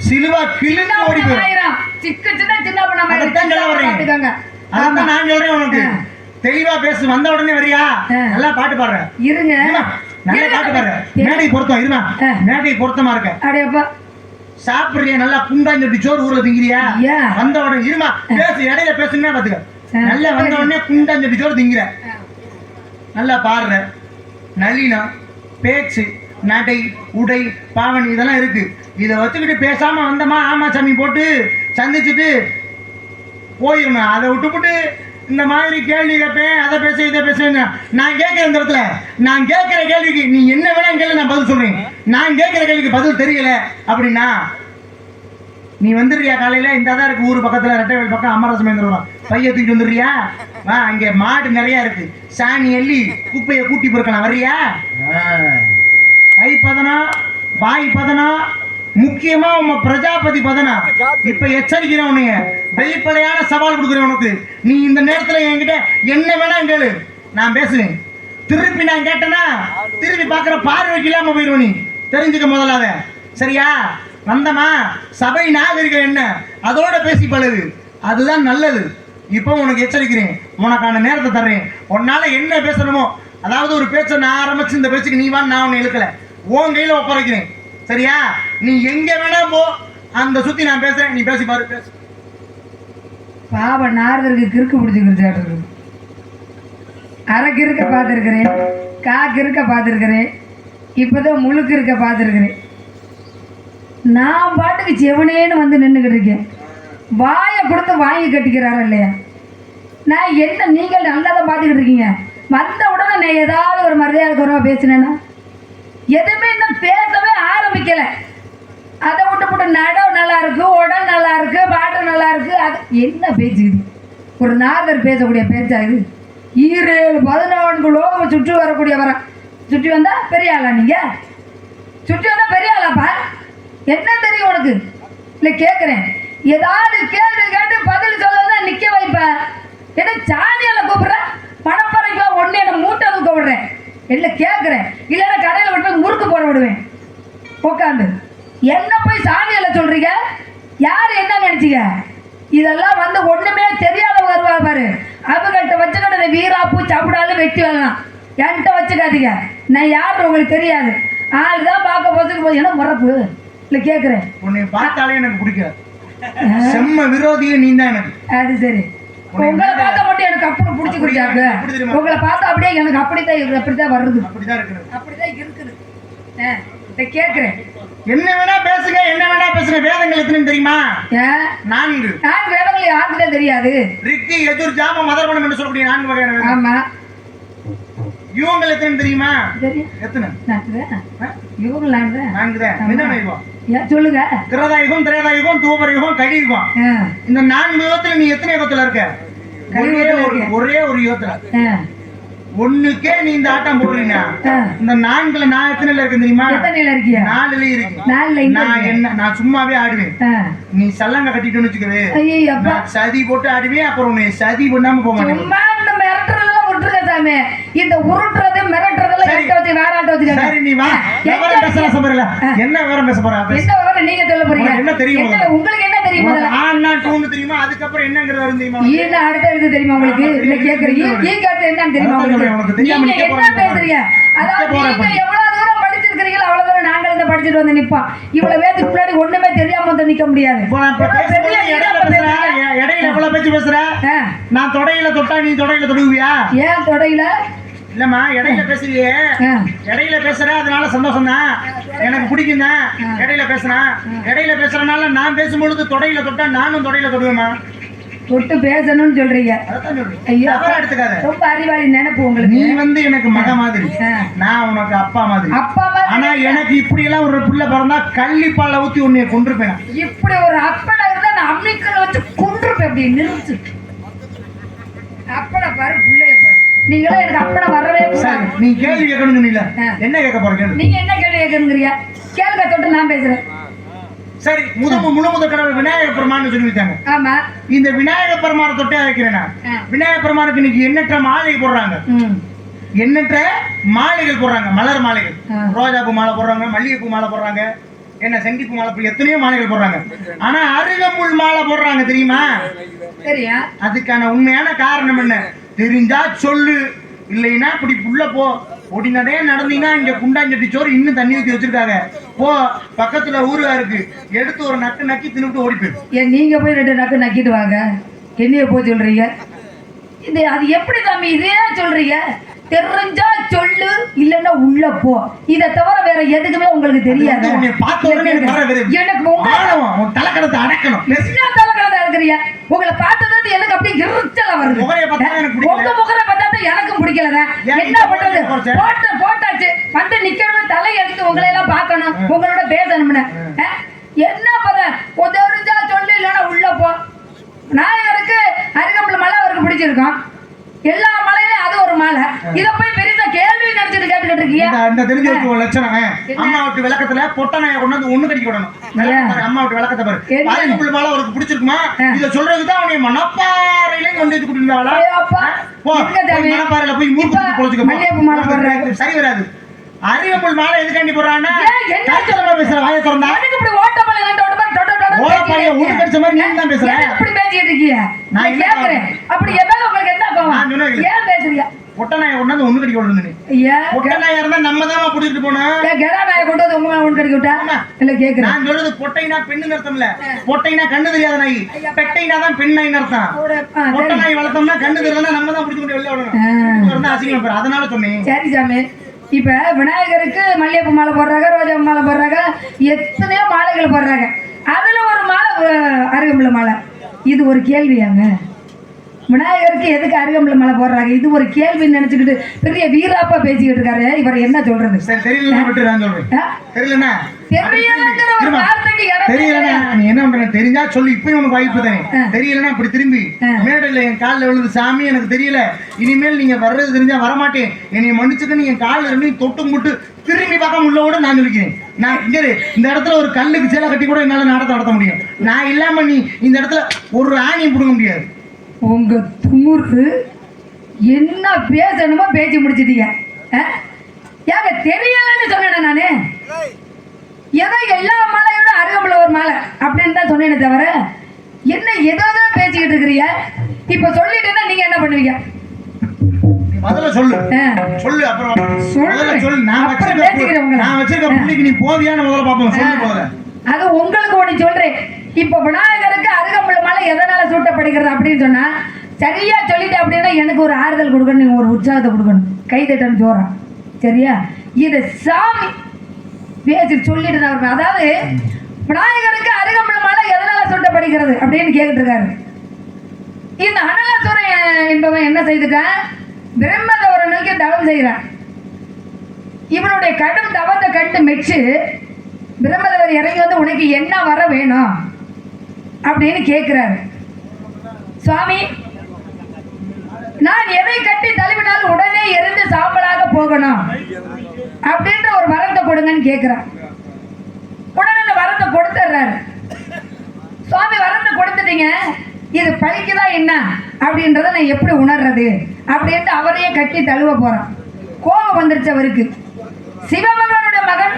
சிலுவா கிள்ளுன்னு சின்ன ஓடி போயிடும். பண்ணாயிரம். சிக்குச்சுன்னா சின்ன பண்ணாம அதைத்தான் சொல்ல வரேன். பாத்துக்கோங்க. அதான் நான் சொல்றேன் உனக்கு. தெளிவா பேசு. வந்த உடனே வரியா? நல்லா பாட்டு பாடுற. இருங்க நல்லா பாட்டு பாடுற. மேடை பொருத்தம் இருமா. மேடை பொருத்தமா இருக்க. அடையப்பா சாப்பிடுறியா? நல்லா குண்டாஞ்சொட்டி சோறு ஊர்ல திங்கிறியா? ஏன்? வந்த உடனே இருமா பேசு. இடையில பேசுனா பாத்துக்க. நல்லா வந்த உடனே குண்டாஞ்சொட்டி சோறு திங்கிற. நல்லா பாடுற. நளினம் பேச்சு நடை உடை பாவனை இதெல்லாம் இருக்கு. இதை வச்சுக்கிட்டு பேசாம வந்தமா ஆமா சாமி போட்டு சந்திச்சுட்டு போயிடணும். அதை விட்டுப்புட்டு இந்த மாதிரி கேள்வி கேட்பேன், அதை பேச இதை பேசுவேன். நான் கேட்கிற இந்த இடத்துல நான் கேட்கிற கேள்விக்கு நீ என்ன வேணா கேள்வி நான் பதில் சொல்றேன். நான் கேட்கிற கேள்விக்கு பதில் தெரியல அப்படின்னா நீ வந்துடுறியா? காலையில இந்த தான் இருக்கு ஊர் பக்கத்துல ரெட்டைவேல் பக்கம் அமரசமேந்திரம் பைய தூக்கிட்டு வந்துடுறியா? வா, அங்க மாடு நிறைய இருக்கு. சாணி எள்ளி குப்பையை கூட்டி பொறுக்கலாம். வர்றியா? கை பதனம் வாய் பதனம் முக்கியமா உங்க பிரஜாபதி பதனம். இப்ப எச்சரிக்கிறேன் உன்னைய. வெளிப்படையான சவால் கொடுக்குறேன் உனக்கு. நீ இந்த நேரத்துல என்கிட்ட என்ன வேணா கேளு, நான் பேசுவேன். திருப்பி நான் கேட்டேன்னா திருப்பி பாக்குற பார்வைக்கு இல்லாம போயிடுவ. நீ தெரிஞ்சுக்க முதலாத. சரியா? வந்தமா சபை நாகரிகம் என்ன அதோட பேசி பழகு. அதுதான் நல்லது. இப்போ உனக்கு எச்சரிக்கிறேன். உனக்கான நேரத்தை தர்றேன். உன்னால என்ன பேசணுமோ, அதாவது ஒரு பேச்சை நான் ஆரம்பிச்சு இந்த பேச்சுக்கு நீ வான்னு நான் உன்னை இழுக்கல, உன் கையில ஒப்படைக்கிறேன். சரியா? நீ எங்க வேணா போ, அந்த சுத்தி நான் பேசுறேன். நீ பேசி பாரு. பேசு. பாவ நாரதருக்கு கிறுக்கு பிடிச்சிருக்கு. அரை கிறுக்க பார்த்துருக்கிறேன், கிறுக்க பார்த்துருக்கிறேன், இப்போதான் முழுக்கு இருக்க பார்த்துருக்கிறேன். நான் பாட்டுக்கு செவனேன்னு வந்து நின்றுக்கிட்டு இருக்கேன். வாயை கொடுத்து வாங்கி கட்டிக்கிறாரா இல்லையா? நான் என்ன நீங்கள் நல்லா தான் பார்த்துக்கிட்டு இருக்கீங்க. வந்த உடனே நான் ஏதாவது ஒரு மரியாதை குறைவா பேசினேன்னா எதுவுமே இன்னும் பேசவே ஆரம்பிக்கல. அதை விட்டு போட்டு நடவு நல்லா இருக்கு, உடல் நல்லா இருக்கு, பாட்டு நல்லா இருக்கு. அது என்ன பேச்சு இது? ஒரு நாரதர் பேசக்கூடிய பேச்சா இது? 14 லோகம் சுற்றி வரக்கூடிய வர சுற்றி வந்தா பெரிய ஆளா? நீங்க சுற்றி வந்தா பெரிய ஆளாப்பா? என்ன தெரியும் உனக்கு? இல்லை கேட்குறேன். ஏதாவது கேள்வி கேட்டு பதில் சொல்லதான் நிக்க வைப்ப. என்ன சாணியால கூப்பிடுற? பணப்பறைக்கெல்லாம் ஒண்ணு என்ன மூட்டை தூக்க விடுறேன். இல்லை கேட்குறேன். இல்லைன்னா கடையில் விட்டு முறுக்கு போட விடுவேன் உட்காந்து. என்ன போய் சாணியால சொல்றீங்க? யார் என்ன நினைச்சீங்க? இதெல்லாம் வந்து ஒண்ணுமே தெரியாதவங்க வருவா பாரு. அவங்கள்ட்ட வச்சுக்கிட்ட வீராப்பு சாப்பிடாலும் வெட்டி வரலாம். என்கிட்ட வச்சுக்காதீங்க. நான் யாருன்னு உங்களுக்கு தெரியாது. ஆள் தான் பார்க்க போதுக்கு என்ன முறப்பு? இல்லை கேட்குறேன். உன்னை பார்த்தாலே எனக்கு பிடிக்காது. செம்ம விரோதியே நீ தான் எனக்கு. அது சரி. உங்களை பார்த்தா மட்டும் எனக்கு அப்படி பிடிச்சி கொடுத்தாங்க. உங்களை பார்த்தா அப்படியே எனக்கு அப்படித்தான் வருது. அப்படிதான் இருக்குது. அப்படிதான் இருக்குது. கேட்குறேன். என்ன வேணா பேசுங்க, என்ன வேணா பேசுங்க. வேதங்கள் எத்தனை தெரியுமா? 4. நான் வேதங்கள் யாருக்குதான் தெரியாது. ரிக்கி யஜுர் ஜாம மதர்வனம் என்று சொல்லக்கூடிய 4 வகையான வேதம். ஆமா. யுகங்கள் எத்தனை தெரியுமா? தெரியும். எத்தனை? யுகங்கள் 4 தான். என்னென்ன யுகம்? சொல்லுங்க. கிரதாயுகம், திரேதாயுகம், தூபரயுகம், கலியுகம். இந்த 4 யுகத்துல நீ எத்தனை யுகத்துல இருக்க? ஒரே ஒரு யுகத்துல. ஒண்ணுக்கே நீ இந்த ஆட்டம் போடுறீங்க. இந்த 4ல நான் எத்தனைல இருக்கேன் தெரியுமா? 4ல இருக்கு. நான் சும்மாவே ஆடுவேன். நீ சல்லங்க கட்டிட்டு வச்சுக்கவே சதி போட்டு ஆடுவேன். அப்புறம் உன்னை சதி பண்ணாம போக மாட்டேன். மிரட்டுறதெல்லாம் விட்டுருக்க சாமி. இந்த உருட்டுறது மிரட்டுறதெல்லாம் சரி. என்கிட்ட வச்சு வேற ஆள்கிட்ட வச்சுக்கோங்க. சரி நீ வா விவரம் பேசலாம் சபரில என்ன விவரம் பேச போற பேசு. என்ன விவரம் நீங்க சொல்ல போறீங்க? உனக்கு என்ன தெரியும் என்ன- உங்களுக்கு என்ன தெரியும் உனக்கு முதல்ல? ஆனா டூன்னு தெரியுமா அதுக்கப்புறம் என்னங்கிறது வரும் தெரியுமா ஈன்னு அடுத்த எழுத்து தெரியுமா உங்களுக்கு? இல்ல கேக்குறேன். ஈக்கு அடுத்து என்னன்னு தெரியுமா அதான் சொல்றேன், உனக்கு உங்களுக்கு? தெரியாம நீங்க நிக்க என்ன போறேன் பேசுறீங்க? அதாவது நிக்க போறேன் நீங்க எவ்வளவு தூரம் படிச்சிருக்கீங்களோ அவ்வளவு தூரம் நாங்க இந்த படிச்சுட்டு வந்து நிப்போம். இவ்வளவு பேருக்கு முன்னாடி ஒண்ணுமே தெரியாம வந்து நிக்க முடியாது. இப்போ நான் இப்ப எவ்வளவு பேசும்போது பெரிய இடையில இழப்பு பேசுறேன். பேசுறீங்க. இடையில எவ்வளவு பேச்சு பேசுற ஆ. நான் தொடையில தொட்டா நீ தொடையில தொடுவியா ஏன் தொடையில? இல்லம்மா இடையில பேசுறியே ஆ. இடையில பேசுற அதனால சந்தோஷம் தான் எனக்கு பிடிக்கும் தான் இடையில பேசுறேன் இடையில பேசுறதுனால நான் பேசும்பொழுது தொடையில தொட்டா நானும் தொடையில தொடுவேமா தொட்டு பேசணும்னு சொல்றீங்க. அதான் சொல்றேன் ஐயோ, தவறா எடுத்துக்காத ரொம்ப அறிவாளி நினைப்பு நீ உங்களுக்கு. வந்து எனக்கு மக மாதிரி ஆ. நான் உனக்கு அப்பா மாதிரி அப்பா மாதிரி ஆனா எனக்கு இப்படி எல்லாம் ஒரு பிள்ளை பிறந்தா கள்ளிப்பாலை ஊத்தி உன்னைய கொண்டிருப்பேன் இப்படி ஒரு அப்பனை இருந்தா நான் அம்மிக்கல்ல வச்சு கொன்றுப்பேன். அப்படி நிறுத்து. அப்பனை பாரு, புள்ளைய பாரு. நீங்களே எனக்கு அப்பனை வரவே சரி கூடாது. நீ கேள்வி கேட்கணும் சொன்னீல ஆ. என்ன கேட்க போற கேள்வி நீங்க என்ன கேள்வி கேட்கணுங்கிறியா? கேளுங்க, தொட்டு நான் பேசுறேன். சரி முழு கடவுள் விநாயக பெருமான்னு சொல்லி வச்சாங்க ஆமா. இந்த விநாயக பெருமானை தொட்டே வைக்கிறேன் நான் ஆ. விநாயக பெருமானுக்கு இன்னைக்கு எண்ணற்ற மாலை போடுறாங்க ம். எண்ணற்ற மாலைகள் போடுறாங்க மலர் மாலைகள் ஆ. ரோஜாப்பூ மாலை போடுறாங்க மல்லிகைப்பூ மாலை போடுறாங்க என்ன செண்டிப்பூ மாலை போய் எத்தனையோ மாலைகள் போடுறாங்க ஆனா அருகம்புல் மாலை போடுறாங்க தெரியுமா சரியா? அதுக்கான உண்மையான காரணம் என்ன தெரிஞ்சா சொல்லு இல்லைன்னா இப்படி புள்ள போ ஒடி நடையா நடந்தீங்கன்னா இங்க குண்டாஞ்சட்டி சோறு இன்னும் தண்ணி ஊத்தி வச்சிருக்காங்க போ பக்கத்துல ஊருகா இருக்கு எடுத்து ஒரு நக்கு நக்கி தின்னுட்டு ஓடி போயிரு ஏன் நீங்க போய் 2 நக்கு நக்கிட்டு வாங்க. என்னைய போய் சொல்றீங்க? இது அது எப்படி தம்பி இதே சொல்றீங்க? தெரிஞ்சா சொல்லு, இல்லன்னா உள்ள போ. இதை தவிர வேற எதுக்குமே உங்களுக்கு தெரியாது. உன்னை பார்த்த உடனே எனக்கு வர விரும்பு. எனக்கு உங்க ஆணவம், உன் தலைக்கணத்தை அடக்கணும் என்ன தலைக்கணத்தை இருக்கிறீங்க? உங்களை பார்த்தது எனக்கு அப்படியே எரிச்சலா வருது. முகரைய பார்த்தா எனக்கு பிடிக்கல. உங்க முகரை பார்த்தா எனக்கும் பிடிக்கலதான். ஏன் என்ன இந்த பண்றது? முகரை போட்ட? போட்டாச்சு. வந்து நிக்கணும், தலை எடுத்து உங்களை எல்லாம் பார்க்கணும், உங்களோட பேசணும்னு. என்ன பத தெரிஞ்சா சொல்லு, இல்லைன்னா உள்ள போ. நாயகருக்கு அருகம்புல் மலை அவருக்கு பிடிச்சிருக்கோம். எல்லா மலையிலும் அது ஒரு மாலை. இத போய் பெருசா கேள்வி நினைச்சிட்டு கேட்டுக்கிட்டு இருக்கீங்க. இந்த தெரிஞ்ச ஒரு லட்சணம் அம்மா விட்டு விளக்கத்துல பொட்ட நாயை கொண்டு வந்து ஒண்ணு கடிக்க விடணும் அம்மா விட்டு விளக்கத்தை பாரு என்ன? அருகம்புல் மாலை அவருக்கு பிடிச்சிருக்குமா இத சொல்றதுதான் அவனை மணப்பாறையில கொண்டு வந்து கூட்டிருந்தாளா ஐயோப்பா, போ எங்க தம்பி? மணப்பாறையில போய் மூக்கு இப்ப பொழைச்சுக்க மல்லிகைப்பூ மாலை போடுறாங்க. சரி வராது அருகம்புல் மாலை எதுக்காண்டி போடுறான்னா ஏன், என்ன? கச்சலமா பேசுற வாயை திறந்தா எனக்கு இப்படி ஓட்டமலை ரெண்டு ஓட்ட மாதிரி டொட டொட ஓடப்பாளைய ஊரு கடிச்ச மாதிரி நீ தான் பேசுற எனக்கு இப்படி பேசிட்டு இருக்கீங்க? நான் நான் என்ன கேக்குறேன். அப்படி என் மேல உங்களுக்கு என்ன கோவம்? நான் சொன்னேன். ஏன் பேசுறீங்க? பொட்ட நாயை கொண்டு வந்து ஒண்ணு கடிக்க விடணும் ஏன் பொட்ட நாயா இருந்தா நம்ம தான் பிடிச்சிட்டு போனோம் ஏன் கெடா நாயை கொண்டு வந்து உங்க மேல ஒண்ணு கடிக்க விட்டா? ஆமா. இல்ல கேக்குறேன். நான் சொல்றது பொட்டைனா பெண்ணு அர்த்தம்ல பொட்டைனா கண்ணு தெரியாத நாய் பெட்டைனா தான் பெண் நாய் அர்த்தம் பொட்டை சரி. நாய் வளர்த்தோம்னா கண்ணு தெரியலன்னா நம்ம தான் பிடிச்சு கொண்டு வெளில விடணும் இருந்தா அசிங்கம் பேர் அதனால சொன்னேன் சரி சாமி, இப்ப விநாயகருக்கு மல்லிகைப்பூ மாலை போடுறாங்க, ரோஜா மாலை போடுறாங்க, எத்தனையோ மாலைகள் போடுறாங்க. அதுல ஒரு மாலை அருகம்புல்ல மாலை. இது ஒரு கேள்வியாங்க? விநாயகருக்கு எதுக்கு அருகம்புல்ல மாலை போடுறாங்க? இது ஒரு கேள்வின்னு நினைச்சுக்கிட்டு பெரிய வீராப்பா பேசிக்கிட்டு இருக்காரு. இவர் என்ன சொல்றது? சரி தெரியலன்னா விட்டு நான் சொல்றேன் ஆ? தெரியலன்னா தெரியலங்கிற ஒரு வார்த்தைக்கு இடம் தெரியலன்னா நீ என்ன பண்ற தெரிஞ்சா சொல்லி இப்பயும் உனக்கு வாய்ப்பு தானே தெரியலன்னா இப்படி திரும்பி மேடையில என் காலில் விழுந்து சாமி எனக்கு தெரியல இனிமேல் நீங்க வர்றது தெரிஞ்சா வரமாட்டேன் என்னைய மன்னிச்சுட்டு நீ என் காலில் இருந்து தொட்டு முட்டு திரும்பி பார்க்க உள்ள கூட நான் சொல்லிக்கிறேன் நான் இங்க இந்த இடத்துல ஒரு கல்லுக்கு சேலை கட்டி கூட என்னால நாடகம் நடத்த முடியும் நான் இல்லாம நீ இந்த இடத்துல ஒரு ஆணியை பிடுங்க முடியாது உங்க துமுறு என்ன பேசணுமோ பேசி முடிச்சிட்டீங்க. ஏங்க தெரியலன்னு சொன்னேன் நானு. ஏதோ எல்லா மாலையோட அருகம்புல்ல ஒரு மாலை அப்படின்னு தான் சொன்னேனே தவிர என்ன ஏதோ தான் பேசிக்கிட்டு இருக்கிறீங்க. இப்ப சொல்லிட்டேன்னா நீங்க என்ன பண்ணுவீங்க? நீ முதல்ல சொல்லு சொல்லு அப்புறம் முதல்ல சொல்லு அப்புறம் பேசிக்கிறேன் உங்களை. நான் வச்சிருக்க புள்ளிக்கு நீ போவியான்னு முதல்ல பாப்போம் சொல்லு முதல்ல அது உங்களுக்கு ஒண்ணு சொல்றேன். இப்ப விநாயகருக்கு அருகம்புல்ல மாலை எதனால சூட்டப்படுகிறது அப்படின்னு சொன்னா சரியா சொல்லிட்டு அப்படின்னா எனக்கு ஒரு ஆறுதல் கொடுக்கணும், நீங்க ஒரு உற்சாகத்தை கொடுக்கணும், கை தட்டணும் ஜோரம். சரியா? இதை சாமி பேசி சொல்லிட்டு நான் இருப்பேன். அதாவது விநாயகருக்கு அருகம்புல்ல மாலை எதனால சூட்டப்படுகிறது அப்படின்னு கேட்டுட்டு இருக்காரு. இந்த அனலாசுரன் என்பவன் என்ன செய்துட்டான்? பிரம்மதேவரனுக்கு தவம் செய்கிறான். இவனுடைய கடும் தவத்தை கண்டு மெச்சு பிரம்மதேவர் இறங்கி வந்து உனக்கு என்ன வர வேணும் அப்படின்னு கேட்கிறாரு. சுவாமி, நான் எதை கட்டி தழுவினாலும் உடனே எரிந்து சாம்பலாக போகணும் அப்படின்ற ஒரு வரத்தை கொடுங்கன்னு கேட்கிறான். உடனே அந்த வரத்தை கொடுத்துட்றாரு. சுவாமி வரத்தை கொடுத்துட்டீங்க, இது பழிக்குதா என்ன அப்படின்றத நான் எப்படி உணர்றது அப்படின்ட்டு அவரையே கட்டி தழுவ போறான். கோபம் வந்துருச்சு அவருக்கு. சிவபெருமானுடைய மகன்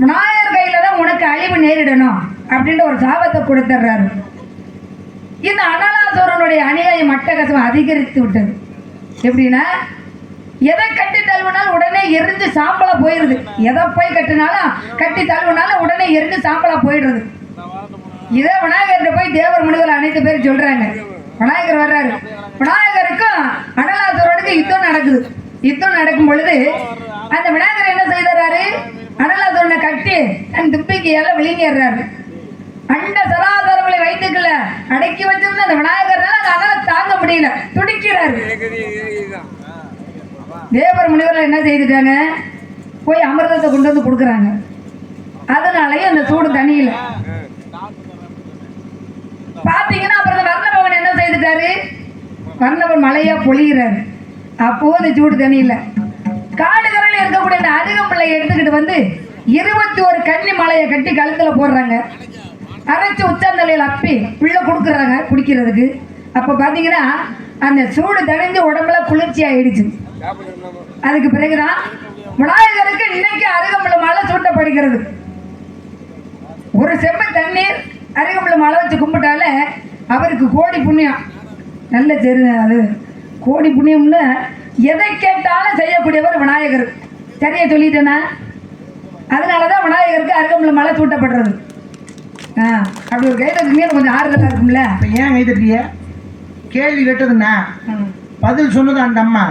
விநாயகர் கையில தான் உனக்கு அழிவு நேரிடணும் அப்படின்ட்டு ஒரு சாபத்தை கொடுத்துட்றாரு. இந்த அனலாசுரனுடைய அநியாயம் அட்டகாசம் அதிகரித்து விட்டது. எப்படின்னா எதை கட்டி தழுவினாலும் உடனே எரிஞ்சு சாம்பலா போயிடுது. எதை போய் கட்டினாலும் கட்டி தழுவினாலும் உடனே எரிஞ்சு சாம்பலா போயிடுறது. இதை விநாயகர்கிட்ட போய் தேவர் முனிவர் அனைத்து பேர் சொல்றாங்க. விநாயகர் வர்றாரு. விநாயகருக்கும் அனலாசுரனுக்கும் யுத்தம் நடக்குது. யுத்தம் நடக்கும் பொழுது அந்த விநாயகர் என்ன செய்தாரு, அனலாசுரனை கட்டி தன் துப்பிக்கையால விழுங்கிடுறாரு. அண்ட சராசரங்களை வைத்துக்கல அடக்கி வச்சிருந்த அந்த விநாயகர்னால அந்த அனலை தாங்க முடியல, துடிக்கிறாரு. தேவர் முனிவர்கள் என்ன செய்துட்டாங்க, போய் அமிர்தத்தை கொண்டு வந்து கொடுக்குறாங்க. அதனாலயே அந்த சூடு தண்ணியில பாத்தீங்கன்னா அப்புறம் வர்ணபவன் என்ன செய்துட்டாரு, வர்ணபவன் மழையா பொழிகிறாரு. அப்போ அந்த சூடு தண்ணியில காடுகளில் இருக்கக்கூடிய அந்த அருகம்பிள்ளையை எடுத்துக்கிட்டு வந்து 21 கன்னி மலையை கட்டி கழுத்துல போடுறாங்க. அரைச்சி உச்சாந்தலையில் அப்பி உள்ள கொடுக்குறாங்க குடிக்கிறதுக்கு. அப்போ பார்த்தீங்கன்னா அந்த சூடு தணிஞ்சு உடம்புல குளிர்ச்சி ஆயிடுச்சு. அதுக்கு பிறகுதான் விநாயகருக்கு இன்னைக்கு அருகம்புள்ள மாலை சூட்டப்படுகிறது. ஒரு செம்ம தண்ணீர் அருகம்புள்ள மாலை வச்சு கும்பிட்டாலே அவருக்கு கோடி புண்ணியம். நல்ல தெரு அது கோடி புண்ணியம்னு எதை கேட்டாலும் செய்யக்கூடியவர் விநாயகர். சரியா சொல்லிட்டேனா? அதனாலதான் விநாயகருக்கு அருகம்புள்ள மாலை சூட்டப்படுறது. அப்படி ஒரு கைதட்டுங்க, கொஞ்சம் ஆறுதலா இருக்கும்ல. ஏன் கைதட்டிய? கேள்வி கேட்டதுன்னா பதில் சொன்னது அந்த அம்மா.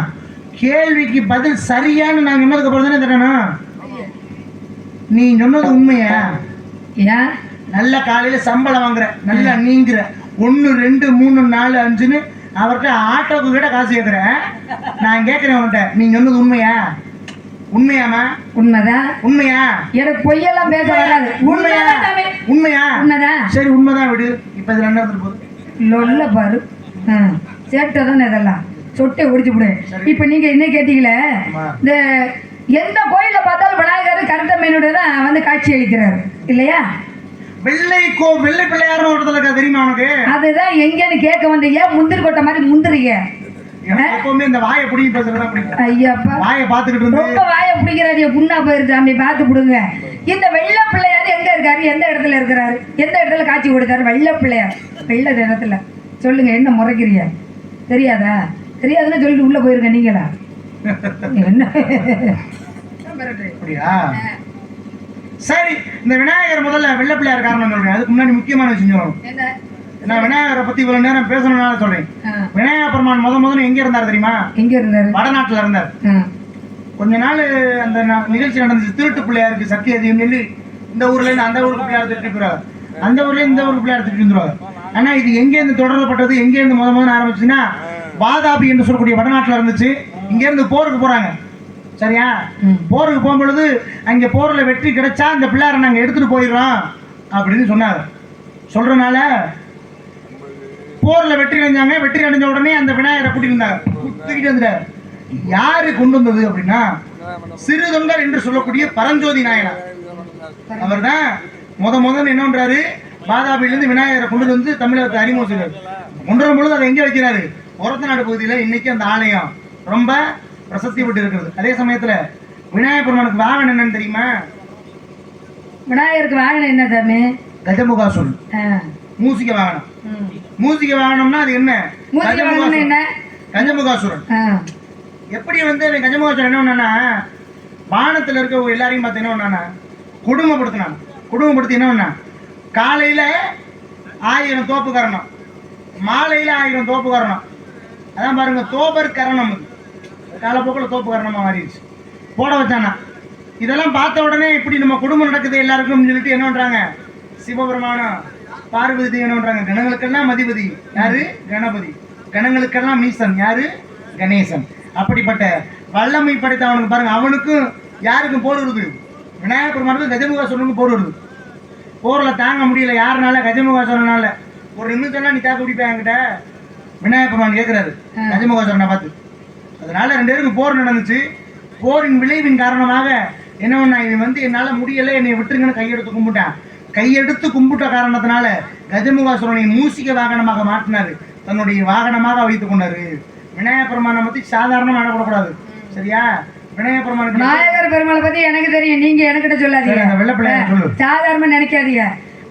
கேள்விக்கு பதில் சரியான்னு நான் சொன்னதுக்கு அப்புறம் தானே தரணும். நீ சொன்னது உண்மையா? ஏன் நல்ல காலையில சம்பளம் வாங்குற, நல்லா நீங்கிற, 1 2 3 4 5ன்னு அவர்கிட்ட ஆட்டோக்கு கிட்ட காசு கேட்குறேன். நான் கேட்குறேன் அவன்கிட்ட, நீ சொன்னது உண்மையா? உண்மையாமா? உண்மைதான். உண்மையா? எனக்கு பொய்யெல்லாம் பேச வராது. உண்மையா? உண்மையா? உண்மைதான். சரி, உண்மைதான் விடு. இப்ப இதுல என்ன நடந்துட்டு போகுது? லொல்ல பாரு. சேட்டை தானே இதெல்லாம், சொட்டை ஒடிச்சு விடு. இப்ப நீங்க என்ன கேட்டீங்களே, இந்த எந்த கோயில பார்த்தாலும் விநாயகர் கருத்த மீனோட தான் வந்து காட்சி அளிக்கிறாரு இல்லையா? வெள்ளை பிள்ளையார்னு ஒரு இடத்துல இருக்கா, தெரியுமா உனக்கு? அதுதான் எங்கன்னு கேட்க வந்தீங்க. முந்திரி கொட்டை மாதிரி முந்திரிங்க. எப்பவுமே இந்த வாயை பிடிங்கி பேசுறதா பிடிக்கும். ஐயாப்பா, வாயை பார்த்துக்கிட்டு இருந்து ரொம்ப வாயை பிடிக்கிறாரு. புண்ணா போயிருச்சு, அப்படி பார்த்து விடுங்க. இந்த வெள்ளை பிள்ளையார் எங்க இருக்காரு, எந்த இடத்துல இருக்கிறாரு, எந்த இடத்துல காட்சி கொடுத்தாரு? வெள்ளை பிள்ளையார் வெள்ளை இடத்துல. சொல்லுங்க, என்ன முறைக்கிறீங்க? தெரியாதா? தெரியாதுன்னு சொல்லிட்டு உள்ள போயிருங்க நீங்களா? என்ன அப்படியா? சரி, இந்த விநாயகர் முதல்ல வெள்ளை பிள்ளையார் காரணம் சொல்றேன். அதுக்கு முன்னாடி முக்கியமான விஷயம் சொல்லணும். நான் விநாயகரை பத்தி இவ்வளவு நேரம் பேசணும்னால சொல்றேன். விநாயகர் பெருமான் முதல்ல எங்க இருந்தாரு தெரியுமா? எங்க இருந்தாரு? வடநாட்டுல இருந்தார். கொஞ்ச நாள் அந்த நிகழ்ச்சி நடந்துச்சு. திருட்டு பிள்ளையாருக்கு சக்தி அதிகம் சொல்லி இந்த ஊர்ல இருந்து அந்த ஊருக்கு பிள்ளையார் திருட்டு போயிருவாங்க, அந்த ஊர்ல இருந்து இந்த ஊருக்கு பிள்ளையார் திருட்டு வந்துருவாங்க. ஆனா இது எங்க இருந்து தொடரப்பட்டது, எங்க இருந்து முதல்ல ஆரம்பிச்சுன்னா வாதாபி என்று சொல்லக்கூடிய வடநாட்டுல இருந்துச்சு. இங்க இருந்து போருக்கு போறாங்க. சரியா? போருக்கு போகும்பொழுது அங்க போர்ல வெற்றி கிடைச்சா அந்த பிள்ளையாரை நாங்க எடுத்துட்டு போயிடுறோம் அப்படின்னு சொன்னாங்க. சொல்றதுனால போர்ல வெற்றி அடைஞ்சாங்க. வெற்றி அடைஞ்ச உடனே அந்த விநாயகரை கூட்டியிருந்தாங்க, தூக்கிட்டு வந்துட்டாரு. யாரு கொண்டு வந்தது அப்படின்னா சிறு தொண்டர் என்று சொல்லக்கூடிய பரஞ்சோதி நாயனார். அவர் தான் முதல்ல என்ன பண்றாரு, வாதாபியிலிருந்து விநாயகரை கொண்டு வந்து தமிழகத்தை அறிமுகம் கொண்டு வரும் பொழுது அதை எங்க வைக்கிறாரு? ஒரத்தநாடு பகுதியில் இன்னைக்கு அந்த ஆலயம் ரொம்ப பிரசித்தி பெற்று இருக்கிறது. அதே சமயத்துல விநாயகர் பெருமானுக்கு வாகனம் என்னன்னு தெரியுமா? விநாயகருக்கு வாகனம் என்ன சாமி? கஜமுகாசுரன். மூசிக வாகனம். மூசிக வாகனம்னா அது என்ன? கஜமுகாசுரன். எப்படி வந்து கஜமுகாசுரன் என்ன பண்ணானா, வானத்துல இருக்க எல்லாரையும் பார்த்து என்ன பண்ணானா, குடும்பப்படுத்தினான். குடும்பப்படுத்தி என்ன பண்ணா, காலையில 1000 தோப்பு கரணம், மாலையில 1000 தோப்பு கரணம். அதான் பாருங்க, தோப்பர் கரணம். காலப்போக்கில் தோப்பு கரணமா மாறிடுச்சு, போட வச்சானா. இதெல்லாம் பார்த்த உடனே இப்படி நம்ம குடும்பம் நடக்குது எல்லாருக்கும் சொல்லிட்டு என்ன பண்றாங்க, சிவபெருமானம் பார்வதி என்ன பண்றாங்க, கணங்களுக்கெல்லாம் அதிபதி யாரு? கணபதி. கணங்களுக்கெல்லாம் மீசன் யாரு? கணேசன். அப்படிப்பட்ட வல்லமை படைத்தவனுக்கு பாருங்க, அவனுக்கும் யாருக்கும் போர் வருது, விநாயகர் பெருமானுக்கும் கஜமுகாசுரனுக்கும் போர் வருது. போர்ல தாங்க முடியல யாருனால? கஜமுகாசுரனால. ஒரு நிமிஷம்னா நீ தாக்க பிடிப்பேன் என்கிட்ட, விநாயகர் பெருமான் கேட்கிறாரு கஜமுகாசுரனை பார்த்து. அதனால 2 பேருக்கும் போர் நடந்துச்சு. போரின் விளைவின் காரணமாக என்ன பண்ணா, இவன் வந்து என்னால முடியல, என்னை விட்டுருங்கன்னு கையெடுத்து கும்பிட்டான். கையெடுத்து கும்பிட்ட காரணத்தினால கஜமுகாசுரனை மூசிக வாகனமாக மாற்றினாரு, தன்னுடைய வாகனமாக வைத்துக் கொண்டாரு. விநாயகர் பெருமானை பத்தி சாதாரணமா ஆடக்கூடாது, சரியா? விநாயகர் பெருமானுக்கு நாயகர் பெருமாளை பத்தி எனக்கு தெரியும், நீங்க என்கிட்ட சொல்லாதீங்க. அந்த வெள்ளை பிள்ளையார் சொல்லு. சாதாரணமா நினைக்காதீங்க.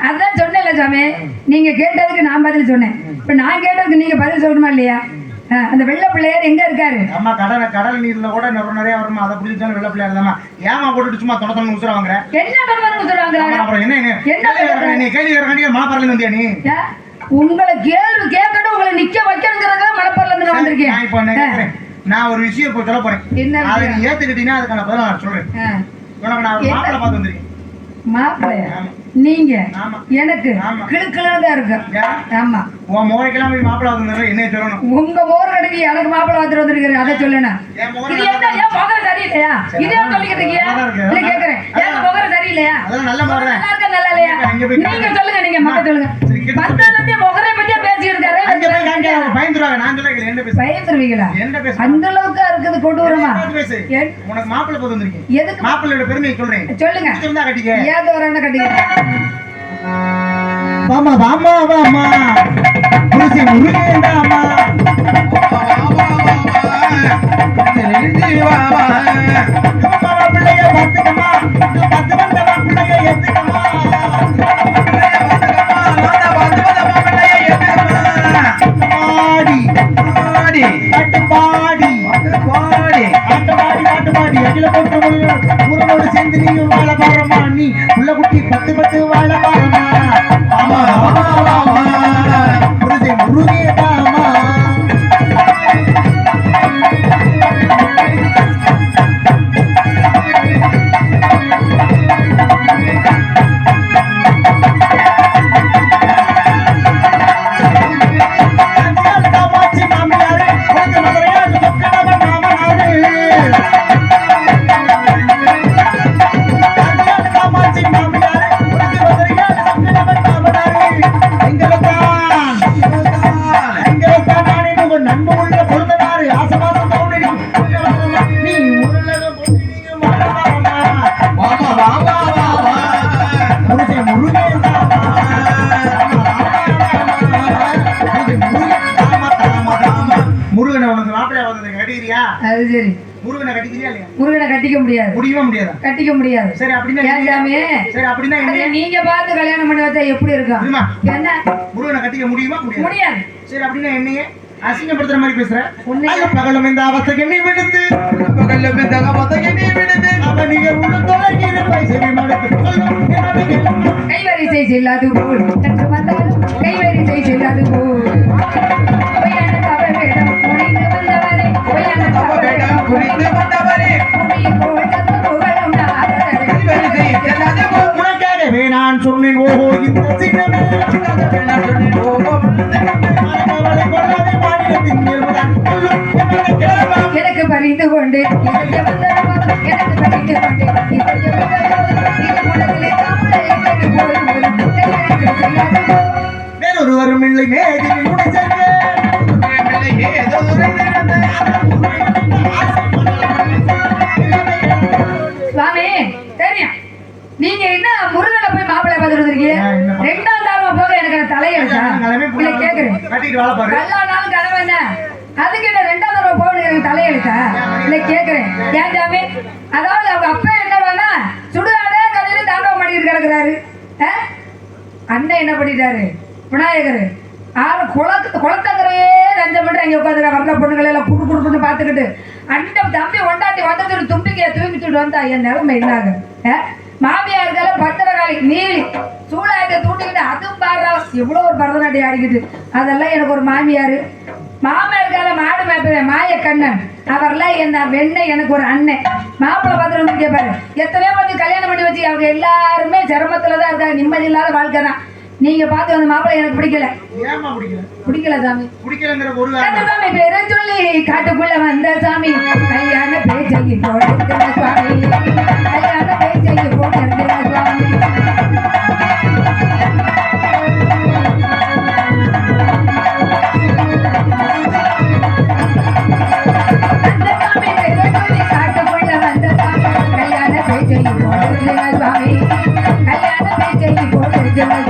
அதான் சொன்னேன்ல சாமி, நீங்க கேட்டதுக்கு நான் பதில் சொன்னேன். இப்ப நான் கேட்டதுக்கு நீங்க பதில் சொல்லணுமா இல்லையா? அந்த வெள்ளை பிள்ளையார் எங்க இருக்காரு? அம்மா கடல் நீர்ல கூட நிறைய வருமா, அதை பிடிச்சாலும் வெள்ளை பிள்ளையார் தான். ஏமா போட்டுட்டு சும்மா தொண உசுர வாங்குற? என்ன தரமான உசுறாங்க? அப்புறம் என்ன நீ கேள்வி கேட்க மாப்பாரில இருந்தியா நீ? உங்களை கேள்வி கேட்கட்டும், உங்களை நிக்க வைக்கணுங்கிறதா மலப்பூர்ல இருந்து நான் வந்திருக்கேன். நான் ஒரு விஷயம் இப்போ சொல்ல போறேன், அதை நீ ஏத்துக்கிட்டீங்கன்னா அதுக்கான பதில் நான் சொல்றேன். உனக்கு நான் ஒரு மாப்பிள்ளை பார்த்து வந்திருக்கேன். மாப்பிள்ளையா? நீங்க எனக்கு கிளுக்கிழதா இருக்கு. ஆமா, உன் மோரைக்கெல்லாம் போய் மாப்பிள்ளை வந்து என்ன சொல்லணும்? உங்க மோர் கடைக்கு எனக்கு மாப்பிள்ளை பார்த்துட்டு வந்திருக்காரு, அதை சொல்லணும். இது என்ன ஏன் முகர சரியில்லையா? இதே சொல்லிக்கிட்டு இருக்கியா? இல்ல கேக்குறேன், ஏன் முகர சரியில்லையா? அதெல்லாம் நல்ல முகர நல்லா இருக்கா நல்லா இல்லையா? நீங்க சொல்லுங்க, நீங்க மக்கள் சொல்லுங்க. பத்தாயிரத்தி முகரை பத்தியா பேசிட்டு இருக்காரு. பயந்துருவாங்க. நான் சொல்றேன் என்ன பேச பயந்துருவீங்களா? என்ன பேச அந்த அளவுக்கு இருக்குது கொடூரமா. உனக்கு மாப்பிள்ளை பார்த்து வந்திருக்கேன். எதுக்கு மாப்பிள்ளையோட பெருமையை சொல்றேன், சொல்லுங்க. இருந்தா கட்டிக்க. ஏதோ ஒரு என்ன கட்டிக்க. வாமா வாமா வாமா புருஷி முருகேண்டாமா பிள்ளைய பார்த்துக்கமா, 10 வந்த பிள்ளைய ஏத்துக்கமா, முருகனோடு சேர்ந்து நீயும் வாழ பாரமா, நீ உள்ள குட்டி 10 வாழ பாரமா. ஆமா புருஷி முருகேண்டாமா. முருகனை உனக்கு மாப்பிள்ளையா வந்தது கட்டிக்கிறியா? அது சரி. முருகனை கட்டிக்கிறியா இல்லையா? முருகனை கட்டிக்க முடியாது. முடியுமா முடியாதா? கட்டிக்க முடியாது. சரி அப்படின்னா சரி அப்படின்னா என்ன நீங்க பார்த்து கல்யாணம் பண்ணி வச்சா எப்படி இருக்கும்? என்ன முருகனை கட்டிக்க முடியுமா முடியாது? சரி அப்படின்னா என்னையே அசிங்கப்படுத்துற மாதிரி பேசுற. பகலும் இந்த அவஸ்தைக்கு நீ விடுத்து பகலும் இந்த அவஸ்தைக்கு நீ விடுத்து அவ நீங்க உள்ள தொலைகி இருப்பாய் செவி மடுத்து கைவரிசை செல்லாது போல் என்று வந்தாலும் கைவரிசை செல்லாது போல் உனக்காகவே நான் சொன்னேன் ஓஹோ இந்த சின்னமே எனக்கு பறிந்து கொண்டு எனக்கு பறிந்து கொண்டு வேறொருவரும் இல்லை மேதில் சுவாமி தெரியும். நீங்க என்ன முருகனை போய் மாப்பிள்ளை பார்த்துட்டு இருக்கீங்க? 2ஆம் தாரம் போக எனக்கு தலையெழுத்தா இல்ல கேக்குறேன். கல்லானாலும் கனவு என்ன? அதுக்கு என்ன 2ஆம் தடவை போகணும் எனக்கு தலையெழுத்தா இல்ல கேக்குறேன். ஏன் சாமி? அதாவது அவங்க அப்பா என்னடானா சுடுகாடே கதையில தாண்டவம் பண்ணிட்டு கிடக்குறாரு. அண்ணன் என்ன பண்ணிட்டாரு? விநாயகர் குளத்தங்கரையே லஞ்சம் பண்ணி அங்கே உட்காந்துற வர்ற பொண்ணுங்களை எல்லாம் குடு குடுன்னு பார்த்துக்கிட்டு அண்ணன் தம்பி ஒண்டாட்டி வந்துட்டு தும்பிக்கையை தூக்கிட்டு வந்தா என் நிலைமை என்னாங்க. மாமியாருக்கால பத்திரகாளி நீலி சூழாயத்தை தூண்டிக்கிட்டு அதுவும் பாடுறா எவ்வளோ ஒரு பரதநாட்டியம் ஆடிக்கிட்டு அதெல்லாம் எனக்கு ஒரு மாமியார். மாமியாருக்கால மாடு மேய்ப்பேன் மாய கண்ணன் அவர்லாம் என்ன வெண்ணெய் எனக்கு ஒரு அண்ணன். மாப்பிள்ளை பார்த்துட்டு வந்து கேட்பாரு எத்தனையோ பார்த்து கல்யாணம் பண்ணி வச்சு அவங்க எல்லாருமே சிரமத்துல தான் இருக்காங்க, நிம்மதி இல்லாத வாழ்க்கை தான். நீங்க பார்த்து வந்த மாப்பிள்ளை எனக்கு பிடிக்கல. பிடிக்கல சாமி. சாமி பேரை சொல்லி காட்டுக்குள்ள வந்த சாமி கையான பேச்சைக்கு போட்டு சுவாமி கையான பேச்சைக்கு போட்டு சுவாமி அந்த சாமி பேரை சொல்லி காட்டுக்குள்ள வந்த சாமி கையான பேச்சைக்கு போட்டு சுவாமி கையான பேச்சைக்கு போட்டு சுவாமி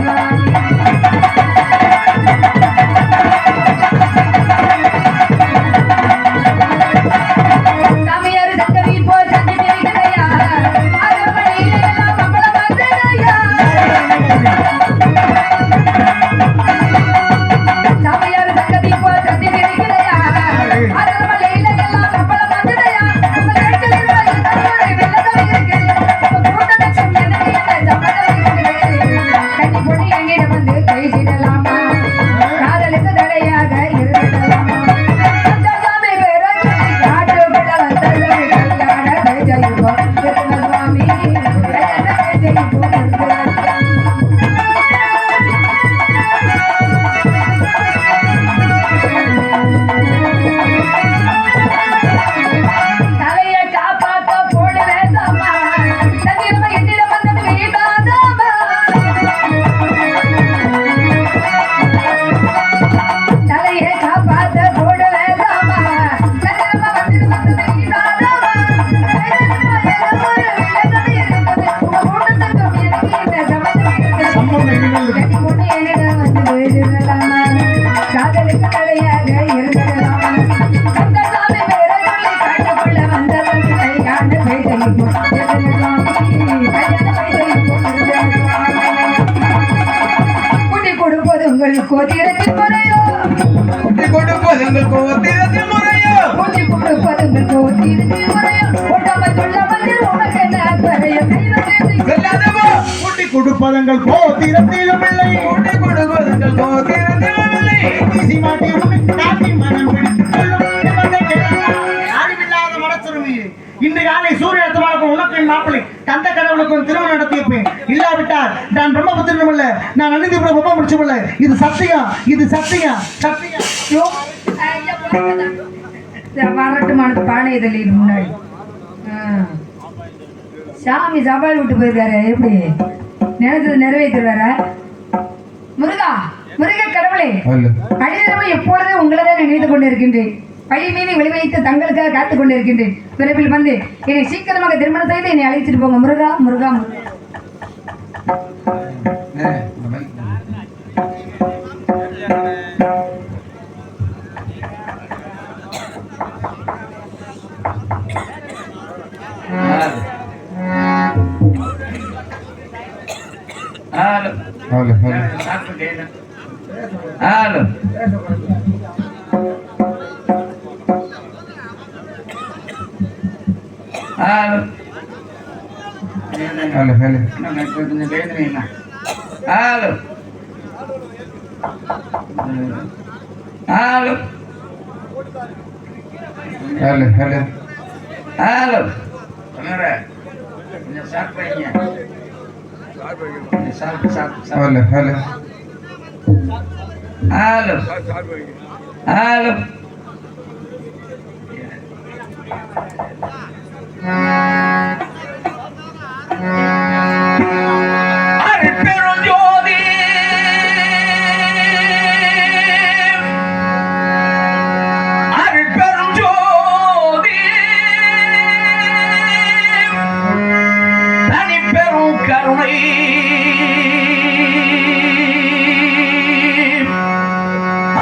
கொடுப்பதங்கள் கோத்திரத்திலும் இல்லை கூட்டி கொடுப்பதங்கள் கோத்திரத்திலும் இல்லை வீசி மாட்டி உன்னை காட்டி மனம் பிடித்துக் கொள்ளும் என்பதை கேளாதா? அறிவில்லாத மனச்சிறுமி இன்று காலை சூரியத்துமாவுக்கும் உனக்கும் மாப்பிள்ளை கந்த கடவுளுக்கும் திருமணம் நடத்தியிருப்பேன். இல்லாவிட்டால் நான் பிரம்மபுத்திரனும் அல்ல, நான் அணிந்து பிரம்ம முடிச்சும் அல்ல. இது சத்தியம், இது சத்தியம், சத்தியம். ஐயோ, ஐயா, வரட்டுமான பானையை தள்ளிட்டு முன்னாடி சாமி சவால் விட்டு போயிருக்காரு. எப்படி நினைச்சது நிறைவேற்றுவாரா? முருகா, முருக கடவுளே, அடிதரவை எப்பொழுதும் உங்களதான் நினைத்து கொண்டிருக்கின்றேன். பழி மீறி வெளிவைத்து தங்களுக்காக காத்துக் கொண்டிருக்கின்றேன். விரைவில் வந்து என்னை சீக்கிரமாக திருமணம் செய்து என்னை அழைச்சிட்டு போங்க. முருகா, முருகா,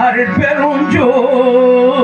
அருட்பெரும் ஜோதி